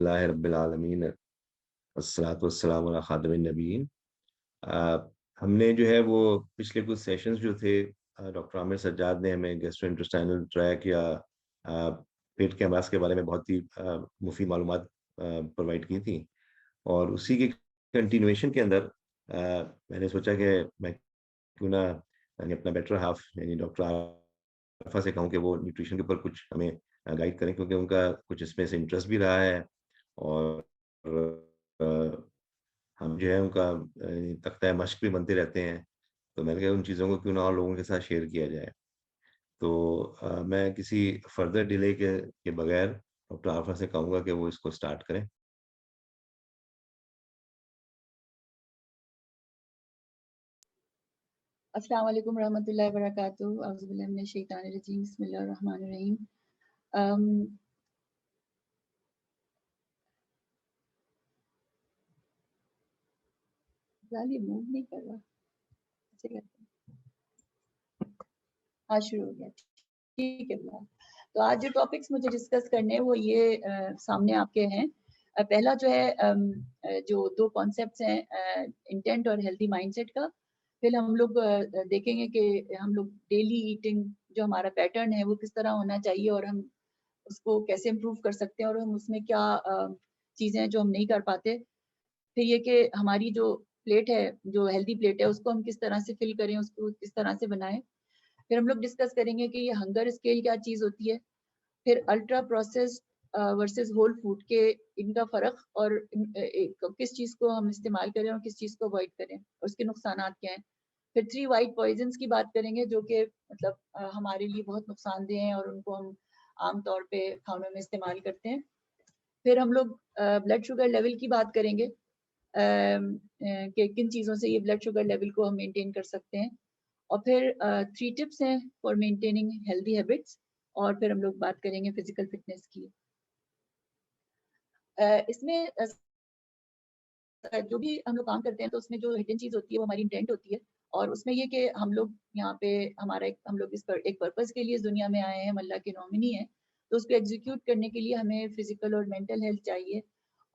अल्लाह रब्बिल आलमीन अस्सलातु वस्सलामु अला खातिमिन नबीयीन। हमने जो है वो पिछले कुछ सेशंस जो थे डॉक्टर आमिर सज्जाद ने हमें गैस्ट्रोइंटेस्टाइनल ट्रैक या पेट के अमराज के बारे में बहुत ही मुफीद मालूमात प्रोवाइड की थी। और उसी के कंटिन्यूएशन के अंदर मैंने सोचा कि मैं क्यों ना यानी अपना बेटर हाफ यानी डॉक्टर आरफा से कहूँ कि वो न्यूट्रिशन के ऊपर कुछ हमें गाइड करें, क्योंकि उनका कुछ इसमें से इंटरेस्ट भी रहा है। और अ, हम जो है उनका तख्ता मश्क भी बनते रहते हैं। तो मैंने कहा उन चीज़ों को क्यों ना और लोगों के साथ शेयर किया जाए। तो मैं किसी फर्दर डिले के बगैर डॉक्टर आरफा से कहूँगा कि वो इसको स्टार्ट करें। अस्सलाम वालेकुम रहमतुल्लाहि व बरकातुहू। औज़ु बिल्लाहि मिनश शैतानिर रजीम। बिस्मिल्लाहिर रहमानिर रहीम। फिलहाल ये मूव नहीं कर रहा। ऐसे करते हैं। हाँ, शुरू हो गया। ठीक है फिलहाल। तो आज जो टॉपिक्स मुझे डिस्कस करने हैं वो ये सामने आपके हैं। पहला जो है जो दो कॉन्सेप्ट्स हैं इंटेंट और हेल्दी माइंडसेट का। फिर हम लोग देखेंगे कि हम लोग डेली ईटिंग जो हमारा पैटर्न है वो किस तरह होना चाहिए और हम उसको कैसे इम्प्रूव कर सकते हैं और हम उसमें क्या चीज़ें हैं जो हम नहीं कर पाते। फिर ये कि हमारी जो प्लेट है, जो हेल्दी प्लेट है, उसको हम किस तरह से फिल करें, उसको किस तरह से बनाएं। फिर हम लोग डिस्कस करेंगे कि ये हंगर स्केल क्या चीज़ होती है। फिर ultra processed versus whole food के इनका फ़र्क और किस चीज़ को हम इस्तेमाल करें और किस चीज़ को अवॉइड करें और उसके नुकसानात क्या हैं। फिर 3 व्हाइट पॉइज़न्स की बात करेंगे जो कि मतलब हमारे लिए बहुत नुकसानदेह हैं और उनको हम आम तौर पे खानों में इस्तेमाल करते हैं। फिर हम लोग ब्लड शुगर लेवल की बात करेंगे कि किन चीज़ों से ये ब्लड शुगर लेवल को हम मेंटेन कर सकते हैं। और फिर 3 टिप्स हैं फॉर मेंटेनिंग हेल्दी हैबिट्स। और फिर हम लोग बात करेंगे फिजिकल फिटनेस की। इसमें जो भी हम लोग काम करते हैं तो उसमें जो हिडन चीज़ होती है वो हमारी इंटेंट होती है। और उसमें ये कि हम लोग यहाँ पे हमारा हम लोग एक पर्पस के लिए इस दुनिया में आए हैं, हम अल्लाह के नॉमिनी हैं। तो उसको एग्जीक्यूट करने के लिए हमें फिजिकल और मेंटल हेल्थ चाहिए।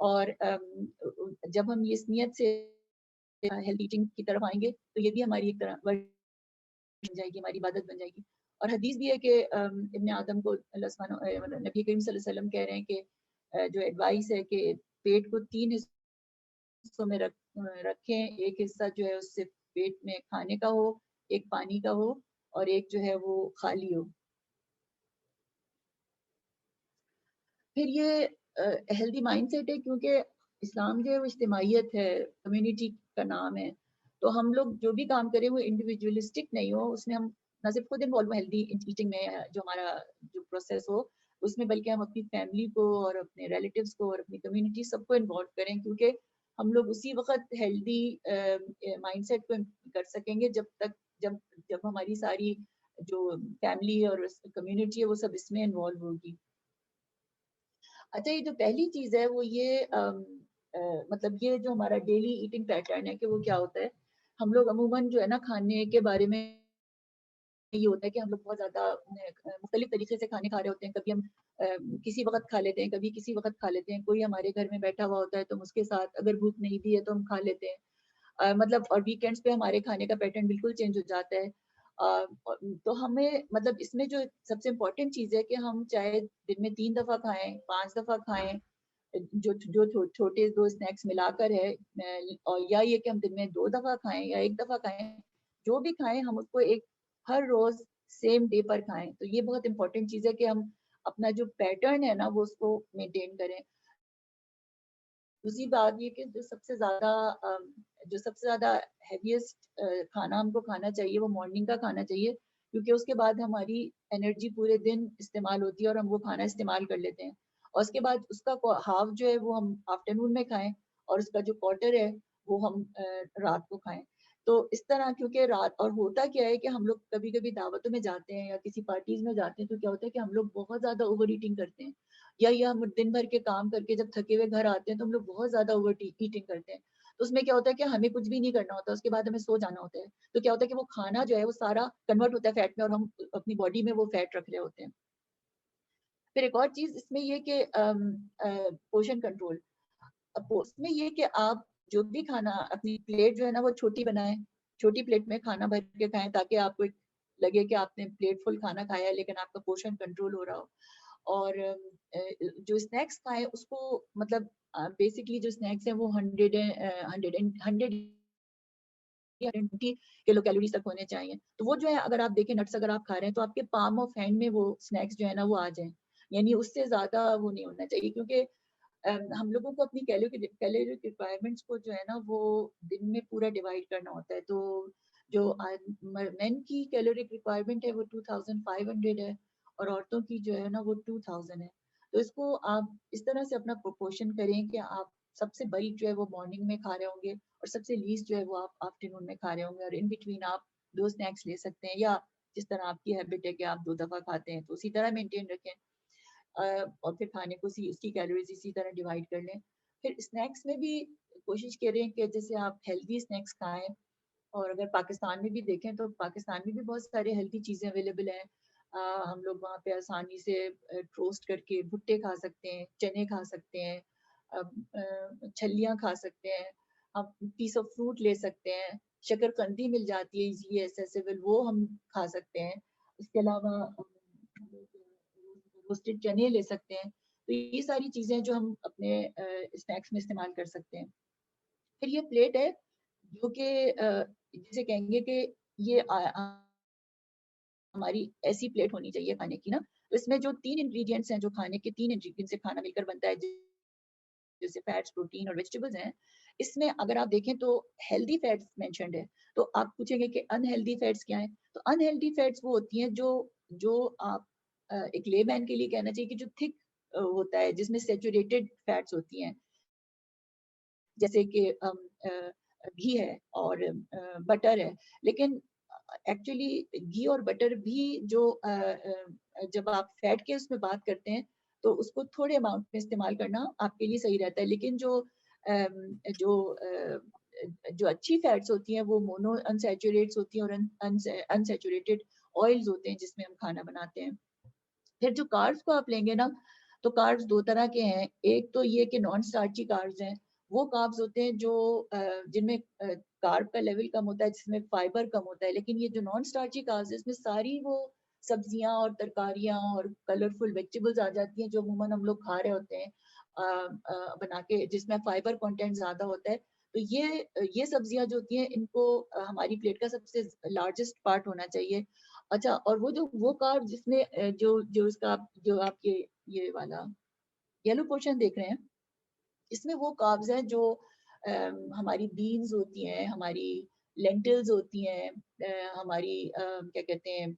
और जब हम ये इस नियत से हेल्थ ईटिंग की तरफ आएंगे तो ये भी हमारी एक तरह बन जाएगी, हमारी इबादत बन जाएगी। और हदीस भी है कि इब्ने आदम को अल्लाह सुब्हानहू नबी करीम सल्लल्लाहु अलैहि वसल्लम कह रहे हैं कि जो एडवाइस है कि पेट को 3 हिस्सों में रखें। एक हिस्सा जो है उससे पेट में खाने का हो, एक पानी का हो और एक जो है वो खाली हो। फिर ये हेल्दी माइंडसेट है क्योंकि इस्लाम जो है वो इज्तिमाइयत है, कम्युनिटी का नाम है। तो हम लोग जो भी काम करें वो इंडिविजुअलिस्टिक नहीं हो, उसमें हम ना सिर्फ खुद इन्वॉल्व हो हेल्दी ईटिंग में जो हमारा जो प्रोसेस हो उसमें, बल्कि हम अपनी फैमिली को और अपने रिलेटिव्स को और अपनी कम्युनिटी सबको इन्वॉल्व करें। क्योंकि हम लोग उसी वक्त हेल्दी माइंडसेट को कर सकेंगे जब जब हमारी सारी जो फैमिली और कम्युनिटी है वो सब इसमें इन्वॉल्व होगी। अच्छा, ये जो पहली चीज़ है वो ये मतलब ये जो हमारा डेली ईटिंग पैटर्न है कि वो क्या होता है। हम लोग अमूमन जो है ना खाने के बारे में ये होता है कि हम लोग बहुत ज़्यादा मुख्तलिफ तरीके से खाने खा रहे होते हैं। कभी हम किसी वक़्त खा लेते हैं, कभी किसी वक़्त खा लेते हैं। कोई हमारे घर में बैठा हुआ होता है तो हम उसके साथ अगर भूख नहीं भी है तो हम खा लेते हैं। मतलब और वीकेंड्स पे हमारे खाने का पैटर्न बिल्कुल चेंज हो जाता है। तो हमें मतलब इसमें जो सबसे इम्पोर्टेंट चीज़ है कि हम चाहे दिन में 3 दफ़ा खाएँ, 5 दफ़ा खाएँ, जो छोटे 2 स्नैक्स मिलाकर है और या ये कि हम दिन में 2 दफ़ा खाएँ या 1 दफ़ा खाएँ, जो भी खाएँ हम उसको एक हर रोज़ सेम डे पर खाएँ। तो ये बहुत इम्पोर्टेंट चीज़ है कि हम अपना जो पैटर्न है ना वो उसको मेंटेन करें। दूसरी बात ये कि जो सबसे ज़्यादा हेवीएस्ट खाना हमको खाना चाहिए वो मॉर्निंग का खाना चाहिए, क्योंकि उसके बाद हमारी एनर्जी पूरे दिन इस्तेमाल होती है और हम वो खाना इस्तेमाल कर लेते हैं। और उसके बाद उसका हाफ जो है वो हम आफ्टरनून में खाएँ और उसका जो क्वार्टर है वो हम रात को खाएँ। तो इस तरह, क्योंकि रात और होता क्या है कि हम लोग कभी-कभी दावतों में जाते हैं या किसी पार्टीज़ में जाते हैं तो क्या होता है कि हम लोग बहुत ज़्यादा ओवर ईटिंग करते हैं। या हम दिन भर के काम करके जब थके हुए घर आते हैं तो हम लोग बहुत ज़्यादा ईटिंग करते हैं। तो उसमें क्या होता है कि हमें कुछ भी नहीं करना होता, उसके बाद हमें सो जाना होता है। तो क्या होता है कि वो खाना जो है वो सारा कन्वर्ट होता है फैट में और हम अपनी बॉडी में वो फैट रख रहे होते हैं। फिर एक और चीज इसमें ये कि पोर्शन कंट्रोल। अब उसमें ये कि आप जो भी खाना, अपनी प्लेट जो है ना वो छोटी बनाएं, छोटी प्लेट में खाना भर के खाएं, ताकि आपको लगे कि आपने प्लेट फुल खाना खाया है लेकिन आपका पोर्शन कंट्रोल हो रहा हो। और जो स्नैक्स खाएं उसको मतलब बेसिकली जो स्नैक्स है वो 120 किलो कैलोरीज तक होने चाहिए। तो वो जो है, अगर आप देखें नट्स अगर आप खा रहे हैं तो आपके पाम ऑफ हैंड में वो स्नैक्स जो है ना वो आ जाए, यानी उससे ज्यादा वो नहीं होना चाहिए। क्योंकि हम लोगों को अपनी कैलोरी रिक्वायरमेंट्स को जो है ना वो दिन में पूरा डिवाइड करना होता है। तो जो मेन की कैलोरी रिक्वायरमेंट है वो 2500 है, और औरतों की जो है ना वो 2000 है। तो इसको आप इस तरह से अपना प्रोपोर्शन करें कि आप सबसे बड़ी जो है वो मॉर्निंग में खा रहे होंगे, और सबसे लीस्ट जो है वो आप आफ्टरनून में खा रहे होंगे, और इन बिटवीन आप 2 स्नैक्स ले सकते हैं, या जिस तरह आपकी हैबिट है कि आप 2 दफा खाते हैं तो उसी तरह मेंटेन रखें। और फिर खाने को उसकी कैलोरीज इसी तरह डिवाइड कर लें। फिर स्नैक्स में भी कोशिश करें कि जैसे आप हेल्दी स्नैक्स खाएं। और अगर पाकिस्तान में भी देखें तो पाकिस्तान में भी बहुत सारे हेल्दी चीज़ें अवेलेबल हैं। हम लोग वहाँ पे आसानी से टोस्ट करके भुट्टे खा सकते हैं, चने खा सकते हैं, छलियाँ खा सकते हैं, हम पीस ऑफ फ्रूट ले सकते हैं, शकरकंदी मिल जाती है इजीली एसेसिबल, वो हम खा सकते हैं। उसके अलावा रोस्टेड चने ले सकते हैं। तो ये सारी चीज़ें जो हम अपने स्नैक्स में इस्तेमाल कर सकते हैं। फिर ये प्लेट है जो कि जिसे कहेंगे कि ये हमारी ऐसी प्लेट होनी चाहिए खाने की ना। तो इसमें जो 3 इंग्रेडिएंट्स हैं, जो खाने के 3 इंग्रेडिएंट्स से खाना मिलकर बनता है, जैसे फैट्स, प्रोटीन और वेजिटेबल्स हैं। इसमें अगर आप देखें तो हेल्दी फैट्स मेंशन्ड है। तो आप पूछेंगे कि अनहेल्दी फैट्स क्या है? तो अनहेल्दी फैट्स वो होती हैं जो जो आप एक लेमैन के लिए कहना चाहिए कि जो थिक होता है, जिसमें सैचुरेटेड फैट्स होती हैं। जैसे कि घी है और बटर है। लेकिन एक्चुअली घी और बटर भी जो जब आप फैट के उसमें बात करते हैं तो उसको थोड़े अमाउंट में इस्तेमाल करना आपके लिए सही रहता है। लेकिन जो अच्छी फैट्स होती हैं वो मोनो अनसैचुरेट्स होती हैं, और अनसैचुरेटेड ऑयल्स होते हैं जिसमें हम खाना बनाते हैं। फिर जो कार्ब्स को आप लेंगे ना, तो कार्ब्स 2 तरह के हैं। एक तो ये कि नॉन स्टार्ची कार्ब्स हैं। वो कार्ब्स होते हैं जो जिनमें कार्ब का लेवल कम होता है, जिसमें फाइबर कम होता है। लेकिन ये जो नॉन स्टार्ची कार्ब्स है, इसमें सारी वो सब्जियां और तरकारियां और कलरफुल वेजिटेबल्स आ जाती हैं जो अमूमन हम लोग खा रहे होते हैं बना के, जिसमें फाइबर कंटेंट ज्यादा होता है। तो ये सब्जियां जो होती हैं इनको हमारी प्लेट का सबसे लार्जेस्ट पार्ट होना चाहिए। अच्छा, और वो कार्ब जिसमें जो आप ये वाला येलो पोर्शन देख रहे हैं, इसमें वो कार्ब्स हैं जो हमारी बीन्स होती हैं, हमारी लेंटिल्स होती हैं, हमारी क्या कहते हैं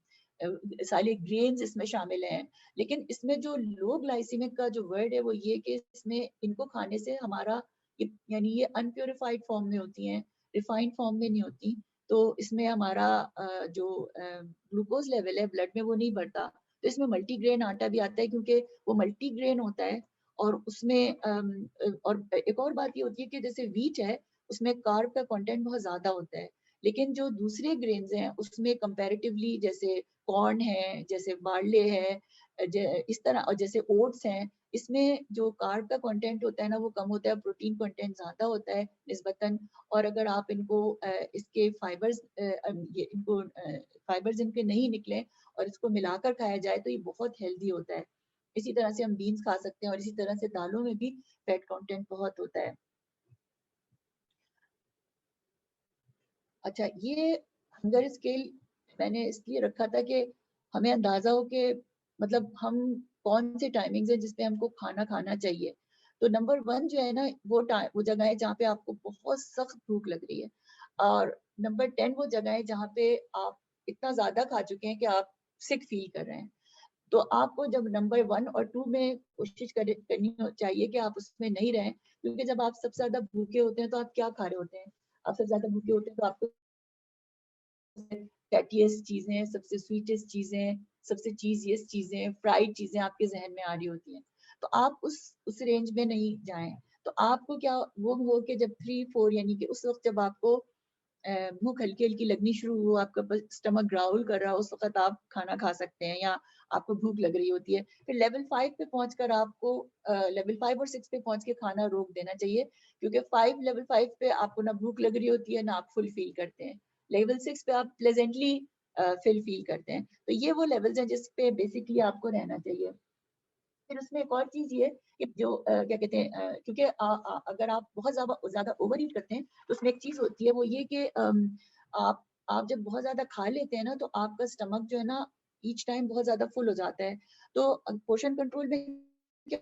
सारे ग्रेन्स इसमें शामिल हैं। लेकिन इसमें जो लो ग्लाइसेमिक का जो वर्ड है वो ये कि इसमें इनको खाने से हमारा यानी ये अनप्योरिफाइड फॉर्म में होती हैं, रिफाइंड फॉर्म में नहीं होती। तो इसमें हमारा जो ग्लूकोज लेवल है ब्लड में वो नहीं बढ़ता। तो इसमें मल्टीग्रेन आटा भी आता है क्योंकि वो मल्टीग्रेन होता है। और उसमें और एक और बात ये होती है कि जैसे व्हीट है उसमें कार्ब का कंटेंट बहुत ज्यादा होता है। लेकिन जो दूसरे ग्रेन्स हैं उसमें कंपैरेटिवली, जैसे कॉर्न है, जैसे बार्ले है, इस तरह, और जैसे ओट्स हैं, इसमें जो कार्ब का कंटेंट होता है ना वो कम होता है, प्रोटीन कंटेंट ज्यादा होता है निस्बतन। और अगर आप इनको इसके फाइबर्स इनको फाइबर्स इनके नहीं निकले और इसको मिलाकर खाया जाए तो ये बहुत हेल्दी होता है। इसी तरह से हम बीन्स खा सकते हैं, और इसी तरह से दालों में भी फैट कंटेंट बहुत होता है। अच्छा, ये हंगर स्केल मैंने इसलिए रखा था कि हमें अंदाजा हो कि मतलब हम कौन से टाइमिंग्स है जिसपे हमको खाना खाना चाहिए। तो नंबर 1 जो है ना वो जगह है जहाँ पे आपको बहुत सख्त भूख लग रही है। और नंबर 10 वो जगह है जहाँ पे आप इतना ज्यादा खा चुके हैं कि आप सिक फील कर रहे हैं। तो आपको जब नंबर 1 और 2 में कोशिश करनी चाहिए कि आप उसमें नहीं रहें। क्योंकि जब आप सबसे ज्यादा भूखे होते हैं तो आप क्या खा रहे होते हैं? आप सबसे ज्यादा भूखे होते हैं तो आपको फैटीएस्ट चीजें, सबसे स्वीटेस्ट चीजें, सबसे चीजिएस्ट चीजें, फ्राइड चीजें आपके जहन में आ रही होती हैं। तो आप उस रेंज में नहीं जाएं। तो आपको क्या वो हो कि जब 3-4 यानी कि उस वक्त जब आपको भूख हल्की हल्की लगनी शुरू हो, आपका स्टमक ग्राउल कर रहा हो, उस वक्त आप खाना खा सकते हैं। या आपको भूख लग रही होती है। फिर लेवल 5 पे पहुंचकर आपको लेवल 5 और 6 पे पहुंच के खाना रोक देना चाहिए, क्योंकि लेवल 5 पे आपको ना भूख लग रही होती है, ना आप फुल फील करते हैं। लेवल 6 पे आप प्लेजेंटली फील करते हैं। तो ये वो लेवल्स हैं जिस पे बेसिकली आपको रहना चाहिए। फिर उसमें एक और चीज़ ये कि जो क्या कहते हैं, क्योंकि अगर आप बहुत ज़्यादा ओवर ईट करते हैं, तो उसमें एक चीज़ होती है, वो ये कि आप आप जब बहुत ज़्यादा खा लेते हैं ना, तो आपका स्टमक जो है ना ईच टाइम बहुत ज़्यादा फुल हो जाता है। तो पोर्शन कंट्रोल में क्या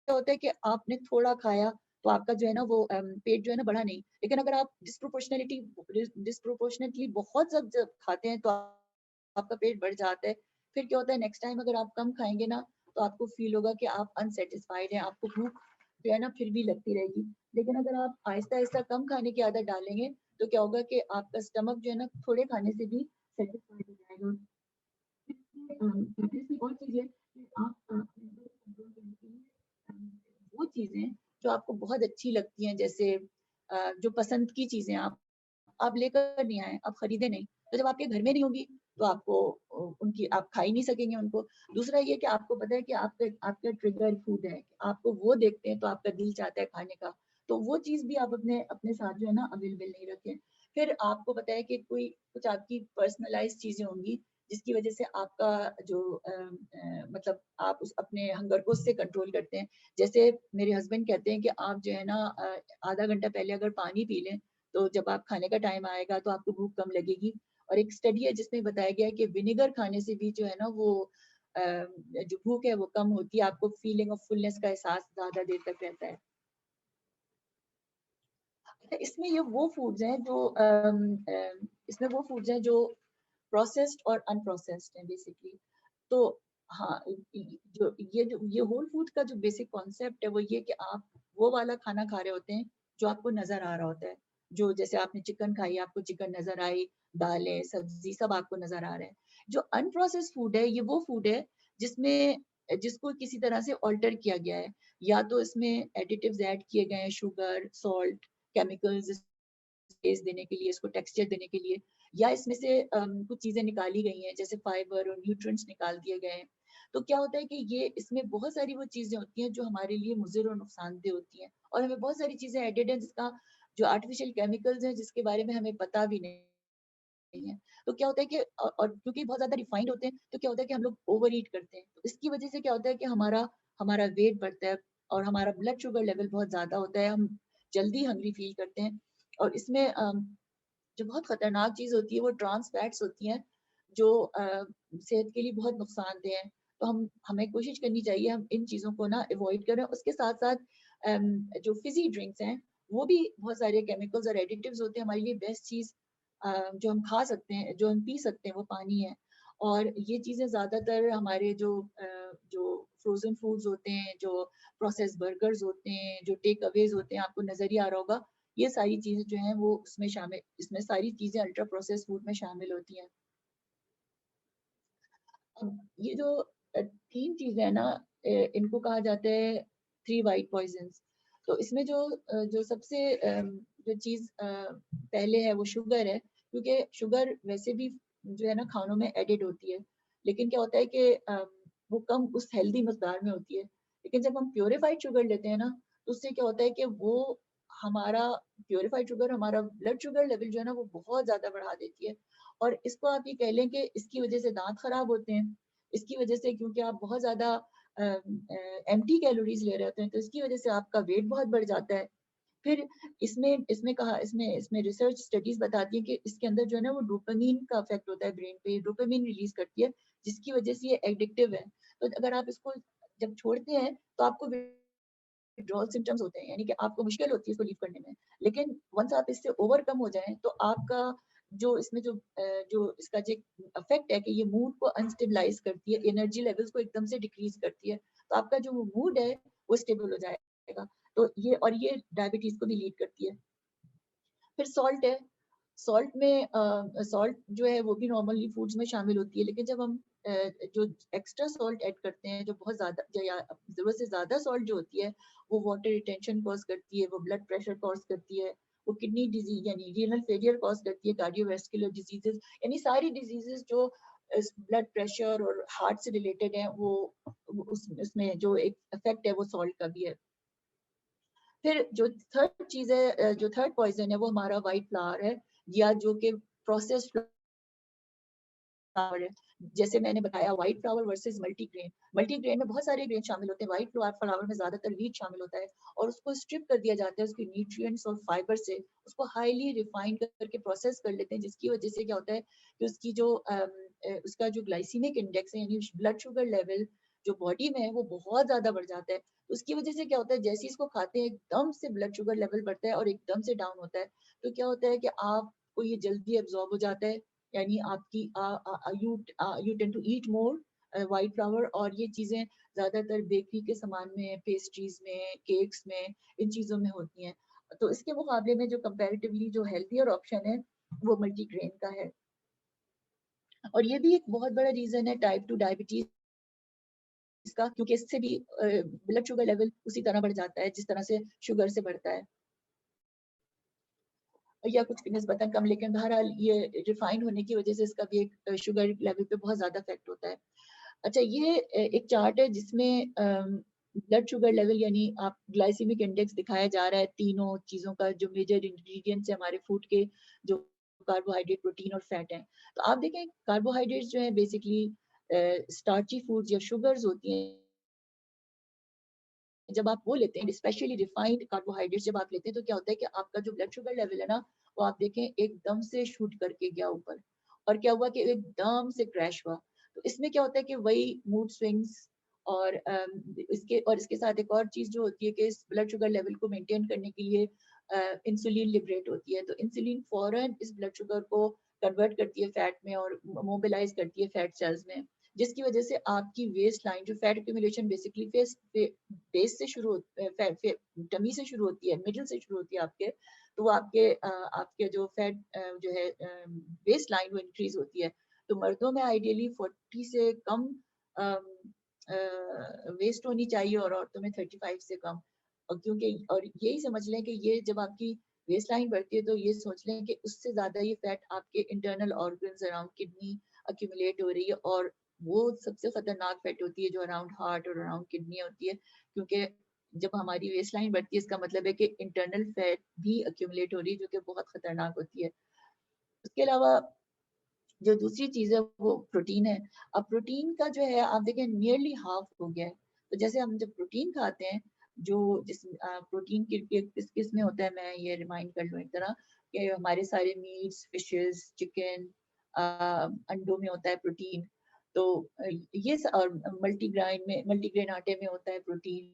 होता है कि आपने थोड़ा खाया, तो आपका जो है ना वो पेट जो है ना बढ़ा नहीं। लेकिन अगर आप डिस्प्रोपोर्शनेटली बहुत जब खाते हैं, तो आपका पेट बढ़ जाता है। फिर क्या होता है, नेक्स्ट टाइम अगर आप कम खाएँगे ना, तो आपको फ़ील होगा कि आप अनसैटिस्फाइड हैं, आपको भूख जो है ना फिर भी लगती रहेगी। लेकिन अगर आप आहिस्ता-आहिस्ता कम खाने की आदत डालेंगे, तो क्या होगा कि आपका स्टमक जो है ना थोड़े खाने से भी सैटिस्फाइड हो जाएगा। तीसरी और चीज़ है कि आप अपने वेट कंट्रोल करने के लिए अम, वो चीज़ें जो आपको बहुत अच्छी लगती हैं, जैसे जो पसंद की चीज़ें आप लेकर नहीं आए, आप खरीदे नहीं, तो जब आपके घर में नहीं होगी, तो आपको उनकी आप खा ही नहीं सकेंगे उनको। दूसरा ये कि आपको पता है कि आपका आपका ट्रिगर फूड है, आपको वो देखते हैं तो आपका दिल चाहता है खाने का, तो वो चीज़ भी आप अपने अपने साथ जो है ना अवेलेबल नहीं रखें। फिर आपको पता है कि कोई कुछ आपकी पर्सनलाइज़्ड चीज़ें होंगी, जिसकी वजह से आपका जो मतलब आप उस अपने हंगर को उससे कंट्रोल करते हैं। जैसे मेरे हस्बैंड कहते हैं कि आप जो है ना आधा घंटा पहले अगर पानी पी लें, तो जब आप खाने का टाइम आएगा तो आपको भूख कम लगेगी। और एक स्टडी है जिसमें बताया गया है कि विनेगर खाने से भी जो है ना वो जो भूख है वो कम होती है, आपको फीलिंग ऑफ फुलनेस का एहसास ज़्यादा देर तक रहता है। इसमें ये वो फूड्स हैं जो इसमें वो फूड्स हैं जो प्रोसेस्ड और अनप्रोसेस्ड हैं बेसिकली। तो हाँ, जो ये होल फूड का जो बेसिक कॉन्सेप्ट है वो ये कि आप वो वाला खाना खा रहे होते हैं जो आपको नज़र आ रहा होता है। जो जैसे आपने चिकन खाई, आपको चिकन नज़र आई, दालें, सब्ज़ी सब आपको नज़र आ रहा है। जो अनप्रोसेस्ड फूड है, ये वो फूड है जिसमें जिसको किसी तरह से अल्टर किया गया है। या तो इसमें एडिटिव्स ऐड किए गए हैं, शुगर, सॉल्ट, केमिकल्स टेस्ट देने के लिए, इसको टेक्सचर देने के लिए, या इसमें से कुछ चीज़ें निकाली गई हैं, जैसे फाइबर और न्यूट्रिएंट्स निकाल दिए गए हैं। तो क्या होता है कि ये इसमें बहुत सारी वो चीज़ें होती हैं जो हमारे लिए मुज़िर और नुकसानदेह होती हैं, और हमें बहुत सारी चीज़ें एडेड हैं जिसका जो आर्टिफिशियल केमिकल्स हैं जिसके बारे में हमें पता भी नहीं है। तो क्या होता है कि और क्योंकि बहुत ज़्यादा रिफाइंड होते हैं, तो क्या होता है कि हम लोग ओवर ईट करते हैं। तो इसकी वज़ह से क्या होता है कि हमारा हमारा वेट बढ़ता है और हमारा ब्लड शुगर लेवल बहुत ज़्यादा होता है, हम जल्दी हंग्री फ़ील करते हैं। और इसमें जो बहुत खतरनाक चीज़ होती है वो ट्रांस फैट्स होती हैं, जो सेहत के लिए बहुत नुकसानदेह हैं। तो हमें कोशिश करनी चाहिए हम इन चीज़ों को ना अवॉइड करें। उसके साथ-साथ जो फ़िज़ी ड्रिंक्स हैं, वो भी बहुत सारे केमिकल्स और एडिटिव्स होते हैं। हमारे लिए बेस्ट चीज़ जो हम खा सकते हैं, जो हम पी सकते हैं, वो पानी है। और ये चीज़ें ज़्यादातर हमारे जो फ्रोज़न फूड्स होते हैं, जो प्रोसेस्ड बर्गर्स होते हैं, जो टेक अवेज़ होते हैं, आपको नज़र ही आ रहा होगा, ये सारी चीज़ें जो हैं वो इसमें सारी चीज़ें अल्ट्रा प्रोसेस्ड फूड में शामिल होती हैं। अब ये जो 3 चीज़ें हैं ना, इनको कहा जाता है 3 व्हाइट पॉइज़न्स। तो इसमें जो सबसे जो चीज़ पहले है वो शुगर है, क्योंकि शुगर वैसे भी जो है ना खानों में एडेड होती है। लेकिन क्या होता है कि वो कम उस हेल्दी मकदार में होती है। लेकिन जब हम प्यूरिफाइड शुगर लेते हैं ना, तो उससे क्या होता है कि वो हमारा प्यूरिफाइड शुगर हमारा ब्लड शुगर लेवल जो है ना वो बहुत ज़्यादा बढ़ा देती है। और इसको आप ये कह लें कि इसकी वज़ह से दाँत खराब होते हैं। इसकी वज़ह से, क्योंकि आप बहुत ज़्यादा एम्प्टी कैलोरीज़ ले रहे होते हैं, तो इसकी वज़ह से आपका वेट बहुत बढ़ जाता है। फिर इसमें इसमें कहा इसमें इसमें रिसर्च स्टडीज़ बताती हैं कि इसके अंदर जो है ना वो डोपामाइन का इफ़ेक्ट होता है ब्रेन पे, डोपामाइन रिलीज़ करती है, जिसकी वज़ह से ये एडिक्टिव है। तो अगर आप इसको जब छोड़ते हैं, तो आपको विथड्रॉल सिम्पटम्स होते हैं, यानी कि आपको मुश्किल होती है इसको लीव करने में। लेकिन वन्स आप इससे ओवरकम हो जाएँ, तो आपका जो इसका जो इफ़ेक्ट है कि ये मूड को अनस्टेबलाइज़ करती है, एनर्जी लेवल्स को एकदम से डिक्रीज़ करती है। तो आपका जो मूड है, वो स्टेबल हो जाएगा। तो ये डायबिटीज़ को भी लीड करती है। फिर सॉल्ट है। सॉल्ट जो है वो भी नॉर्मली फूड्स में शामिल होती है, लेकिन जब हम जो एक्स्ट्रा सॉल्ट ऐड करते हैं, जो बहुत ज़्यादा या ज़रूरत से ज़्यादा सॉल्ट जो होती है, वो वाटर रिटेंशन कॉज़ करती है, वो ब्लड प्रेशर कॉज़ करती है, वो किडनी डिज़ीज़ यानी रीनल फेलियर कॉज़ करती है, कार्डियोवास्कुलर डिज़ीज़ेज़ यानी सारी डिज़ीज़ेज़ जो ब्लड प्रेशर और हार्ट से रिलेटेड है, वो उसमें जो एक इफेक्ट है वो सॉल्ट का भी है। फिर जो थर्ड चीज है, जो थर्ड पॉइजन है वो हमारा व्हाइट फ्लावर है, या जो कि प्रोसेस्ड फ्लावर है। जैसे मैंने बताया white flower versus multigrain, multigrain में बहुत सारे ग्रेन शामिल होते हैं, व्हाइट फ्लावर में ज्यादातर व्हीट शामिल होता है, और उसको स्ट्रिप कर दिया जाता है उसके न्यूट्रिएंट्स और फाइबर से, उसको हाईली रिफाइन करके प्रोसेस कर लेते हैं, जिसकी वजह से क्या होता है कि उसकी जो उसका जो ग्लाइसीमिक इंडेक्स है यानी ब्लड शुगर लेवल जो बॉडी में है वो बहुत ज्यादा बढ़ जाता है। उसकी वजह से क्या होता है, जैसे इसको खाते हैं एकदम से ब्लड शुगर लेवल बढ़ता है और एकदम से डाउन होता है। तो क्या होता है कि आपको ये जल्दी एब्जॉर्ब हो जाता है, यानी आपकी you tend to eat more white flour, और ये चीजें ज्यादातर बेकरी के सामान में, पेस्ट्रीज में, केक्स में, इन चीजों में होती हैं। तो इसके मुकाबले में जो कंपैरेटिवली जो हेल्थियर ऑप्शन है वो मल्टीग्रेन का है। और ये भी एक बहुत बड़ा रीजन है टाइप 2 डायबिटीज का, क्योंकि इससे भी ब्लड शुगर लेवल उसी तरह बढ़ जाता है जिस तरह से शुगर से बढ़ता है, या कुछ निस्बतन कम, लेकिन बहरहाल ये रिफाइंड होने की वजह से इसका भी एक शुगर लेवल पे बहुत ज्यादा इफेक्ट होता है। अच्छा, ये एक चार्ट है जिसमें ब्लड शुगर लेवल यानी आप ग्लाइसेमिक इंडेक्स दिखाया जा रहा है तीनों चीजों का, जो मेजर इंग्रेडिएंट्स है हमारे फूड के, जो कार्बोहाइड्रेट, प्रोटीन और फैट है। तो आप देखें कार्बोहाइड्रेट्स जो है बेसिकली स्टार्ची फूड्स या शुगर्स होती हैं, जब आप वो लेते हैं स्पेशली रिफाइंड कार्बोहाइड्रेट्स जब आप लेते हैं तो क्या होता है कि आपका जो ब्लड शुगर लेवल है ना वो आप देखें एकदम से शूट करके गया ऊपर, और क्या हुआ कि एकदम से क्रैश हुआ। तो इसमें क्या होता है कि वही मूड स्विंग्स, और इसके साथ एक और चीज जो होती है कि इस ब्लड शुगर लेवल को मेंटेन करने के लिए इंसुलिन लिबरेट होती है। तो इंसुलिन फौरन इस ब्लड शुगर को कन्वर्ट करती है फैट में और मोबिलाइज करती है फैट सेल्स में, जिसकी वजह से आपकी वेस्ट लाइन जो फैट एक्यूमुलेशन बेसिकली बेस से शुरू टमी से शुरू होती है, मिडिल से शुरू होती है आपके, तो वो आपके जो फैट जो है बेस लाइन वो इंक्रीज होती है। तो मर्दों में आइडियली 40 से कम वेस्ट होनी चाहिए और औरतों में 35 से कम। और क्योंकि और यही समझ लें कि ये जब आपकी वेस्ट लाइन बढ़ती है तो ये सोच लें कि उससे ज्यादा ये फैट आपके internal organs around kidney accumulate हो रही है, और वो सबसे खतरनाक फैट होती है जो अराउंड हार्ट और अराउंड किडनी होती है, क्योंकि जब हमारी वेस्ट लाइन बढ़ती है इसका मतलब है कि इंटरनल फैट भी अक्यूमुलेट हो रही है, जो कि बहुत खतरनाक होती है। उसके अलावा जो दूसरी चीज है वो प्रोटीन है। अब प्रोटीन का जो है आप देखें नियरली हाफ हो गया है। तो जैसे हम जब प्रोटीन खाते हैं, जो जिस प्रोटीन किस किस में होता है, मैं ये रिमाइंड कर लूँ एक तरह कि हमारे सारे मीट्स, फिशेस, चिकन, अंडों में होता है प्रोटीन। तो ये और मल्टीग्रेन आटे में होता है प्रोटीन।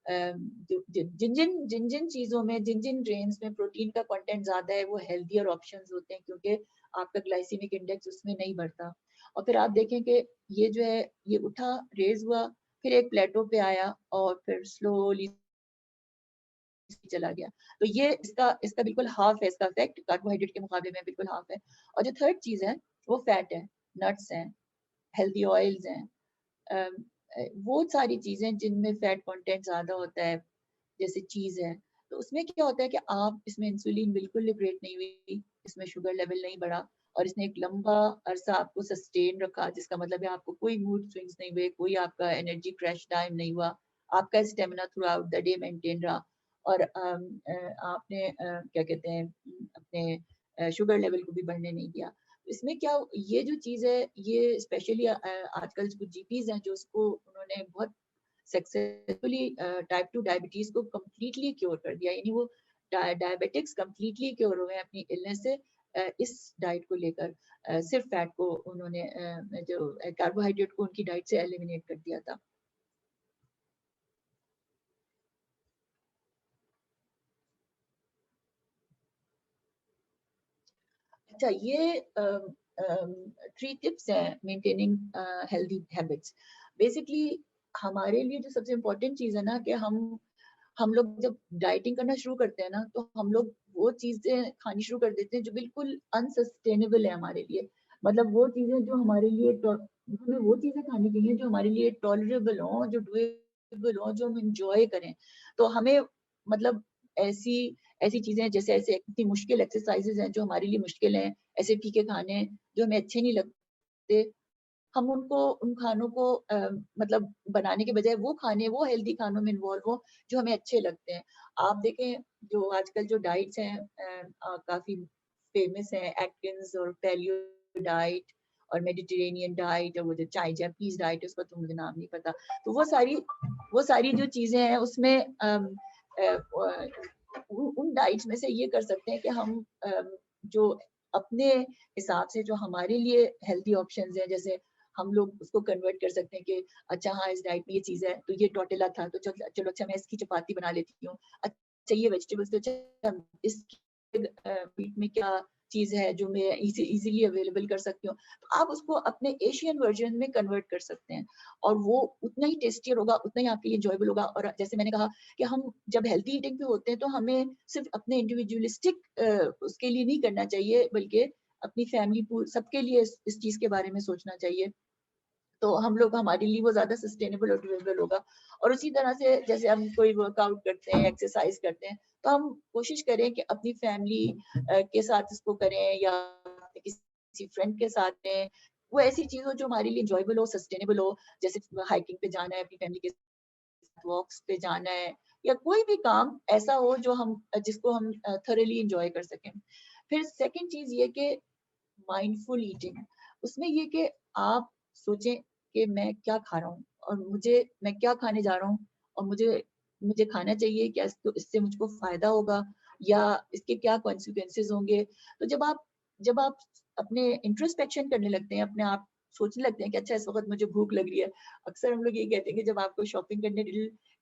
जिन जिन चीजों में, जिन जिन ग्रेन्स में प्रोटीन का कंटेंट ज्यादा है वो हेल्दियर ऑप्शंस होते हैं, क्योंकि आपका ग्लाइसेमिक इंडेक्स उसमें नहीं बढ़ता। और फिर आप देखें कि ये जो है ये उठा, रेज हुआ, फिर एक प्लेटो पे आया और फिर स्लोली चला गया। तो ये इसका इसका बिल्कुल हाफ है, इसका इफेक्ट कार्बोहाइड्रेट के मुकाबले में बिल्कुल हाफ है। और जो थर्ड चीज है वो फैट है, नट्स हैं, हेल्दी ऑयल्स हैं, वो सारी चीजें जिनमें फैट कंटेंट ज्यादा होता है, जैसे चीज है। तो उसमें क्या होता है कि आप इसमें इंसुलिन बिल्कुल लिबरेट नहीं हुई, इसमें शुगर लेवल नहीं बढ़ा, और इसने एक लंबा अरसा आपको सस्टेन रखा, जिसका मतलब है आपको कोई मूड स्विंग्स नहीं हुए, कोई आपका एनर्जी क्रैश टाइम नहीं हुआ, आपका stamina through out the day maintain रहा, और आपने क्या कहते हैं अपने शुगर लेवल को भी बढ़ने नहीं दिया। इसमें क्या, ये जो चीज है ये स्पेशली आजकल जो जीपीज हैं जो उसको उन्होंने बहुत सक्सेसफुली टाइप 2 डायबिटीज को कम्प्लीटली क्योर कर दिया, यानी वो डायबिटिक्स कम्प्लीटली क्योर हुए अपनी इलनेस से, इस डाइट को लेकर। सिर्फ फैट को उन्होंने जो कार्बोहाइड्रेट को उनकी डाइट से एलिमिनेट कर दिया था। अच्छा, ये 3 टिप्स हैं मेंटेनिंग हेल्दी हैबिट्स। बेसिकली हमारे लिए जो सबसे इम्पोर्टेंट चीज है ना कि हम लोग जब डाइटिंग करना शुरू करते हैं ना तो हम लोग वो चीजें खानी शुरू कर देते हैं जो बिल्कुल अनसस्टेनेबल है हमारे लिए। मतलब वो चीजें जो हमारे लिए हमें वो चीजें खानी चाहिए जो हमारे लिए टॉलरेबल हो, जो डुएबल हो, जो हम इंजॉय करें। तो हमें मतलब ऐसी ऐसी चीजें जैसे ऐसे इतनी मुश्किल एक्सरसाइजेज हैं जो हमारे लिए मुश्किल हैं, ऐसे फीके खाने हैं जो हमें अच्छे नहीं लगते, हम उनको उन खानों को मतलब बनाने के बजाय वो हेल्दी खानों में इन्वॉल्व हो जो हमें अच्छे लगते हैं। आप देखें जो आजकल जो डाइट्स हैं काफ़ी फेमस हैं, एटकिंस और पैलियो डाइट और मेडिटेरेनियन डाइट और वो जो जापानीज़ डाइट है उसका तो मुझे नाम नहीं पता। तो वो सारी जो चीज़ें हैं उसमें अ, व उन डाइट्स में से ये कर सकते हैं कि हम जो अपने हिसाब से जो हमारे लिए हेल्दी ऑप्शंस हैं, जैसे हम लोग उसको कन्वर्ट कर सकते हैं कि अच्छा हाँ, इस डाइट में ये चीज़ है, तो ये टोर्टिला था, तो चलो अच्छा मैं इसकी चपाती बना लेती हूँ। अच्छा ये वेजिटेबल्स तो अच्छा इसकी मीट में क्या चीज़ है जो मैं ईज़िली अवेलेबल कर सकती हूँ। तो आप उसको अपने एशियन वर्ज़न में कन्वर्ट कर सकते हैं और वो उतना ही टेस्टियर होगा, उतना ही आपके लिए एन्जॉयबल होगा और जैसे मैंने कहा कि हम जब हेल्थी ईटिंग पे होते हैं तो हमें सिर्फ़ अपने इंडिविजुअलिस्टिक उसके लिए नहीं करना चाहिए बल्कि अपनी फैमिली सबके लिए इस चीज़ के बारे में सोचना चाहिए। तो हम लोग हमारे लिए वो ज़्यादा सस्टेनेबल और ड्यूरेबल होगा और उसी तरह से जैसे हम कोई वर्कआउट करते हैं, एक्सरसाइज़ करते हैं, तो हम कोशिश करें कि अपनी फैमिली के साथ इसको करें या किसी फ्रेंड के साथ में। वो ऐसी चीज़ हो जो हमारे लिए एन्जॉयबल हो, सस्टेनेबल हो, जैसे हाइकिंग पे जाना है अपनी फैमिली के साथ, वॉक्स पे जाना है या कोई भी काम ऐसा हो जो हम जिसको हम थॉरली एन्जॉय कर सकें। फिर सेकंड चीज़ ये कि माइंडफुल ईटिंग उसमें ये कि आप सोचें कि मैं क्या खा रहा हूँ और मैं क्या खाने जा रहा हूँ और मुझे मुझे खाना चाहिए क्या इससे मुझको फायदा होगा या इसके क्या कॉन्सिक्वेंसेस होंगे। तो जब आप अपने इंट्रोस्पेक्शन करने लगते हैं, अपने आप सोचने लगते हैं कि अच्छा इस वक्त मुझे भूख लग रही है। अक्सर हम लोग ये कहते हैं कि जब आपको शॉपिंग करने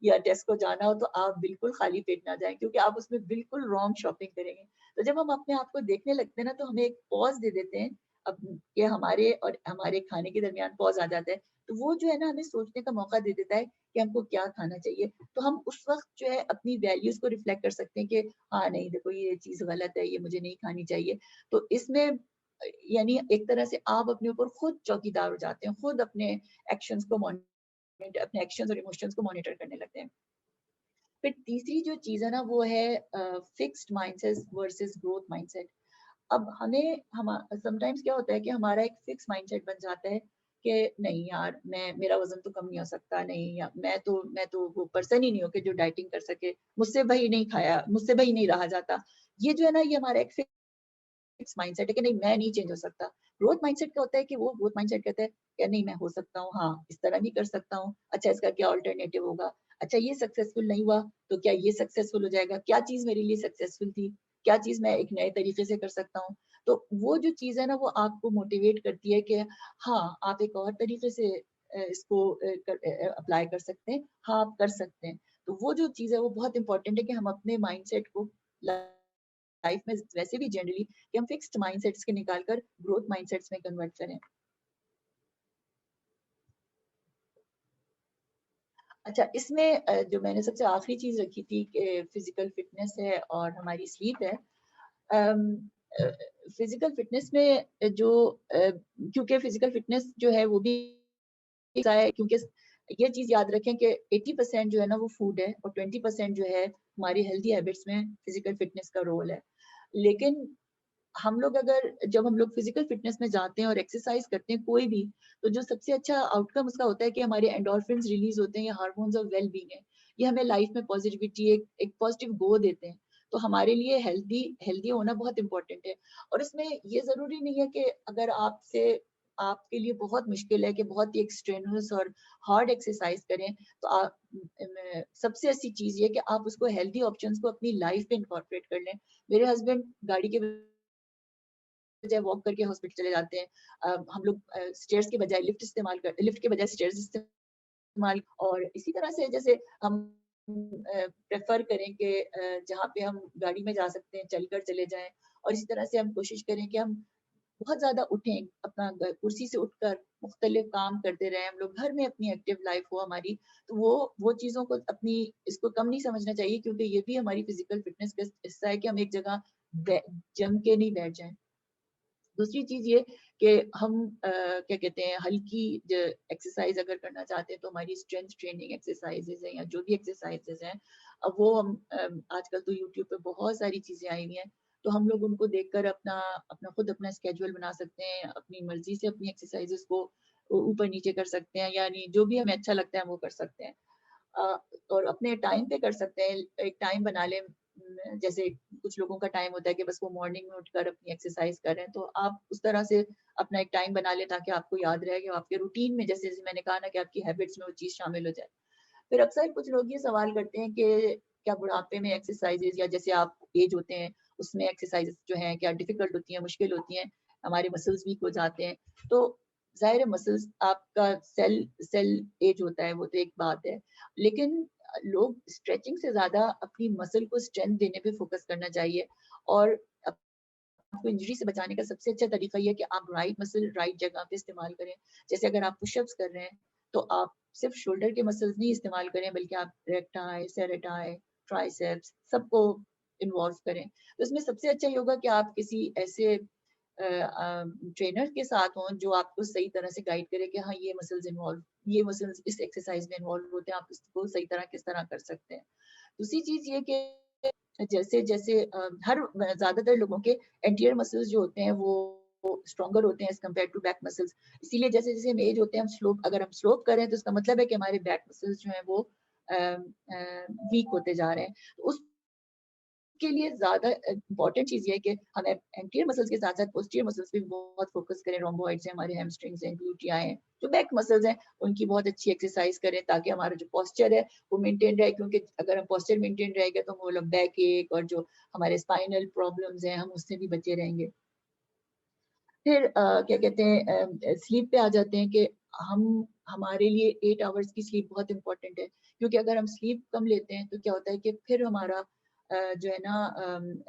या टेस्को जाना हो तो आप बिल्कुल खाली पेट ना जाएं क्योंकि आप उसमें बिल्कुल रॉन्ग शॉपिंग करेंगे। तो जब हम अपने आप को देखने लगते हैं ना तो हमें एक पॉज़ दे देते हैं अब कि हमारे और हमारे खाने के दरमियान पॉज़ आ जाता है। तो वो जो है ना हमें सोचने का मौका दे देता है कि हमको क्या खाना चाहिए। तो हम उस वक़्त जो है अपनी वैल्यूज़ को रिफ्लेक्ट कर सकते हैं कि हाँ, नहीं देखो ये चीज़ गलत है, ये मुझे नहीं खानी चाहिए। तो इसमें यानी एक तरह से आप अपने ऊपर खुद चौकीदार हो जाते हैं, खुद अपने एक्शंस और इमोशंस को मॉनिटर करने लगते हैं। फिर तीसरी जो चीज़ है ना वो है fixed mindset versus growth mindset. अब हमें हम समटाइम्स क्या होता है कि हमारा एक फिक्स माइंडसेट बन जाता है कि नहीं यार मैं मेरा वज़न तो कम नहीं हो सकता, नहीं या मैं तो वो पर्सन ही नहीं हूँ कि जो डाइटिंग कर सके, मुझसे भई नहीं रहा जाता। ये जो है ना ये हमारा एक फिक्स माइंडसेट है कि नहीं मैं नहीं चेंज हो सकता। ग्रोथ माइंडसेट क्या होता है कि वो ग्रोथ माइंडसेट कहता है कि नहीं मैं हो सकता हूँ, हाँ, इस तरह भी कर सकता हूँ। अच्छा इसका क्या अल्टरनेटिव होगा? अच्छा ये सक्सेसफुल नहीं हुआ, तो क्या ये सक्सेसफुल हो जाएगा? क्या चीज़ मेरे लिए सक्सेसफुल थी? क्या चीज़ मैं एक नए तरीके से कर सकता हूँ? तो वो जो चीज़ है ना वो आपको मोटिवेट करती है कि हाँ, आप एक और तरीके से इसको अप्लाई कर सकते हैं। हाँ, आप कर सकते हैं। तो वो जो चीज़ है वो बहुत इम्पोर्टेंट है कि हम अपने माइंडसेट को लाइफ में वैसे भी जनरली कि हम फिक्स्ड माइंडसेट्स के निकाल कर ग्रोथ माइंडसेट्स में कन्वर्ट करें। अच्छा इसमें जो मैंने सबसे आखिरी चीज़ रखी थी कि फिज़िकल फिटनेस है और हमारी स्लीप है। अम, अ, फिज़िकल फिटनेस में क्योंकि फिज़िकल फिटनेस जो है वो भी ऐसा है क्योंकि ये चीज़ याद रखें कि 80% जो है ना वो फूड है और 20% जो है हमारी हेल्थी हैबिट्स में फिज़िकल फिटनेस का रोल है। लेकिन जब हम लोग फिजिकल फिटनेस में जाते हैं और एक्सरसाइज करते हैं कोई भी, तो जो सबसे अच्छा आउटकम उसका होता है कि हमारे एंडोर्फिन्स रिलीज़ होते हैं, ये हार्मोन्स ऑफ वेल बीइंग है। ये हमें लाइफ में पॉजिटिविटी एक पॉजिटिव गो देते हैं। तो हमारे लिए हेल्दी हेल्दी होना बहुत इम्पोर्टेंट है और इसमें ये ज़रूरी नहीं है कि अगर आपके लिए बहुत मुश्किल है कि बहुत ही एक स्ट्रेनुअस और हार्ड एक्सरसाइज करें, तो सबसे अच्छी चीज़ ये है कि आप उसको हेल्दी ऑप्शंस को अपनी लाइफ में इनकॉर्पोरेट कर लें। मेरे हस्बैंड गाड़ी के बजाय वॉक करके हॉस्पिटल चले जाते हैं। हम लोग स्टेयर्स के बजाय लिफ्ट के बजाय स्टेयर्स इस्तेमाल और इसी तरह से जैसे हम प्रेफ़र करें कि जहाँ पे हम गाड़ी में जा सकते हैं, चलकर चले जाएँ और इसी तरह से हम कोशिश करें कि हम बहुत ज़्यादा उठें, अपना कुर्सी से उठकर मुख्तलिफ काम करते रहें, हम लोग घर में अपनी एक्टिव लाइफ़ हो हमारी, तो वो चीज़ों को इसको कम नहीं समझना चाहिए क्योंकि ये भी हमारी फ़िज़िकल फ़िटनेस का हिस्सा है कि हम एक जगह बै जम के नहीं बैठ जाएँ। दूसरी चीज़ ये कि हम क्या कहते हैं हल्की ज एक्सरसाइज़ अगर करना चाहते हैं तो हमारी स्ट्रेंथ ट्रेनिंग एक्सरसाइज़ेज़ हैं या जो भी एक्सरसाइज़ेज़ हैं, अब वो हम आजकल तो यूट्यूब पे बहुत सारी चीज़ें आई हुई हैं, तो हम लोग उनको देखकर अपना अपना खुद अपना स्केड्यूल बना सकते हैं, अपनी मर्ज़ी से अपनी एक्सरसाइज़ेज़ को ऊपर नीचे कर सकते हैं, यानी जो भी हमें अच्छा लगता है वो कर सकते हैं। और अपने टाइम पे कर सकते हैं, एक टाइम बना लें। जैसे कुछ लोगों का टाइम होता है कि बस वो मॉर्निंग में उठकर अपनी एक्सरसाइज कर रहे हैं, तो आप उस तरह से अपना एक टाइम बना लें ताकि आपको याद रहे कि आपके रूटीन में, जैसे जैसे मैंने कहा ना, कि आपकी हैबिट्स में वो चीज़ शामिल हो जाए। फिर अक्सर कुछ लोग ये सवाल करते हैं कि क्या बुढ़ापे में एक्सरसाइजेज, या जैसे आप एज होते हैं उसमें एक्सरसाइजेज जो हैं क्या डिफिकल्ट होती हैं, मुश्किल होती हैं, हमारे मसल्स वीक हो जाते हैं। तो ज़ाहिर है मसल्स आपका सेल सेल एज होता है, वो तो एक बात है। लेकिन लोग स्ट्रेचिंग से ज़्यादा अपनी मसल को स्ट्रेंथ देने पे फ़ोकस करना चाहिए। और आपको इंजरी से बचाने का सबसे अच्छा तरीका ये है कि आप राइट मसल राइट जगह पे इस्तेमाल करें। जैसे अगर आप पुशअप्स कर रहे हैं, तो आप सिर्फ शोल्डर के मसल्स नहीं इस्तेमाल करें, बल्कि आप रेक्टाई, सेरेटाई, ट्राइसेप्स सबको इन्वॉल्व करें। तो इसमें सबसे अच्छा ये होगा कि आप किसी ऐसे ट्रेनर के साथ हों जो आपको सही तरह से गाइड करे कि हाँ, ये मसल्स इस एक्सरसाइज में इन्वॉल्व होते हैं, आप इसको सही तरह किस तरह कर सकते हैं। दूसरी चीज़ ये कि जैसे हर ज़्यादातर लोगों के एंटीरियर मसल्स जो होते हैं वो स्ट्रॉन्गर होते हैं as compare to back muscles. इसीलिए जैसे-जैसे हम एज होते हैं, अगर हम स्लोप कर रहे हैं, तो इसका मतलब है कि हमारे बैक मसल्स जो हैं वो वीक होते जा रहे हैं। उस के लिए ज़्यादा इम्पोर्टेंट चीज़ ये है कि हम एंटीरियर मसल्स के साथ-साथ पोस्टीरियर मसल्स पे भी बहुत फ़ोकस करें। रोम्बोइड्स हैं, हमारे हैमस्ट्रिंग्स हैं, ग्लूटिया हैं, जो बैक मसल्स हैं, उनकी बहुत अच्छी एक्सरसाइज़ करें ताकि हमारा जो पोस्चर है, वो मेंटेन रहे। क्योंकि अगर हम पोस्चर मेंटेन रहेगा, तो वो लोग बैक एक और जो हमारे स्पाइनल प्रॉब्लम्स हैं, हम उससे भी बचे रहेंगे। फिर क्या कहते हैं, स्लीप पे आ जाते हैं कि हम हमारे लिए 8 आवर्स की स्लीप बहुत इम्पोर्टेंट है। क्योंकि अगर हम स्लीप कम लेते हैं, तो क्या होता है कि फिर हमारा जो है ना,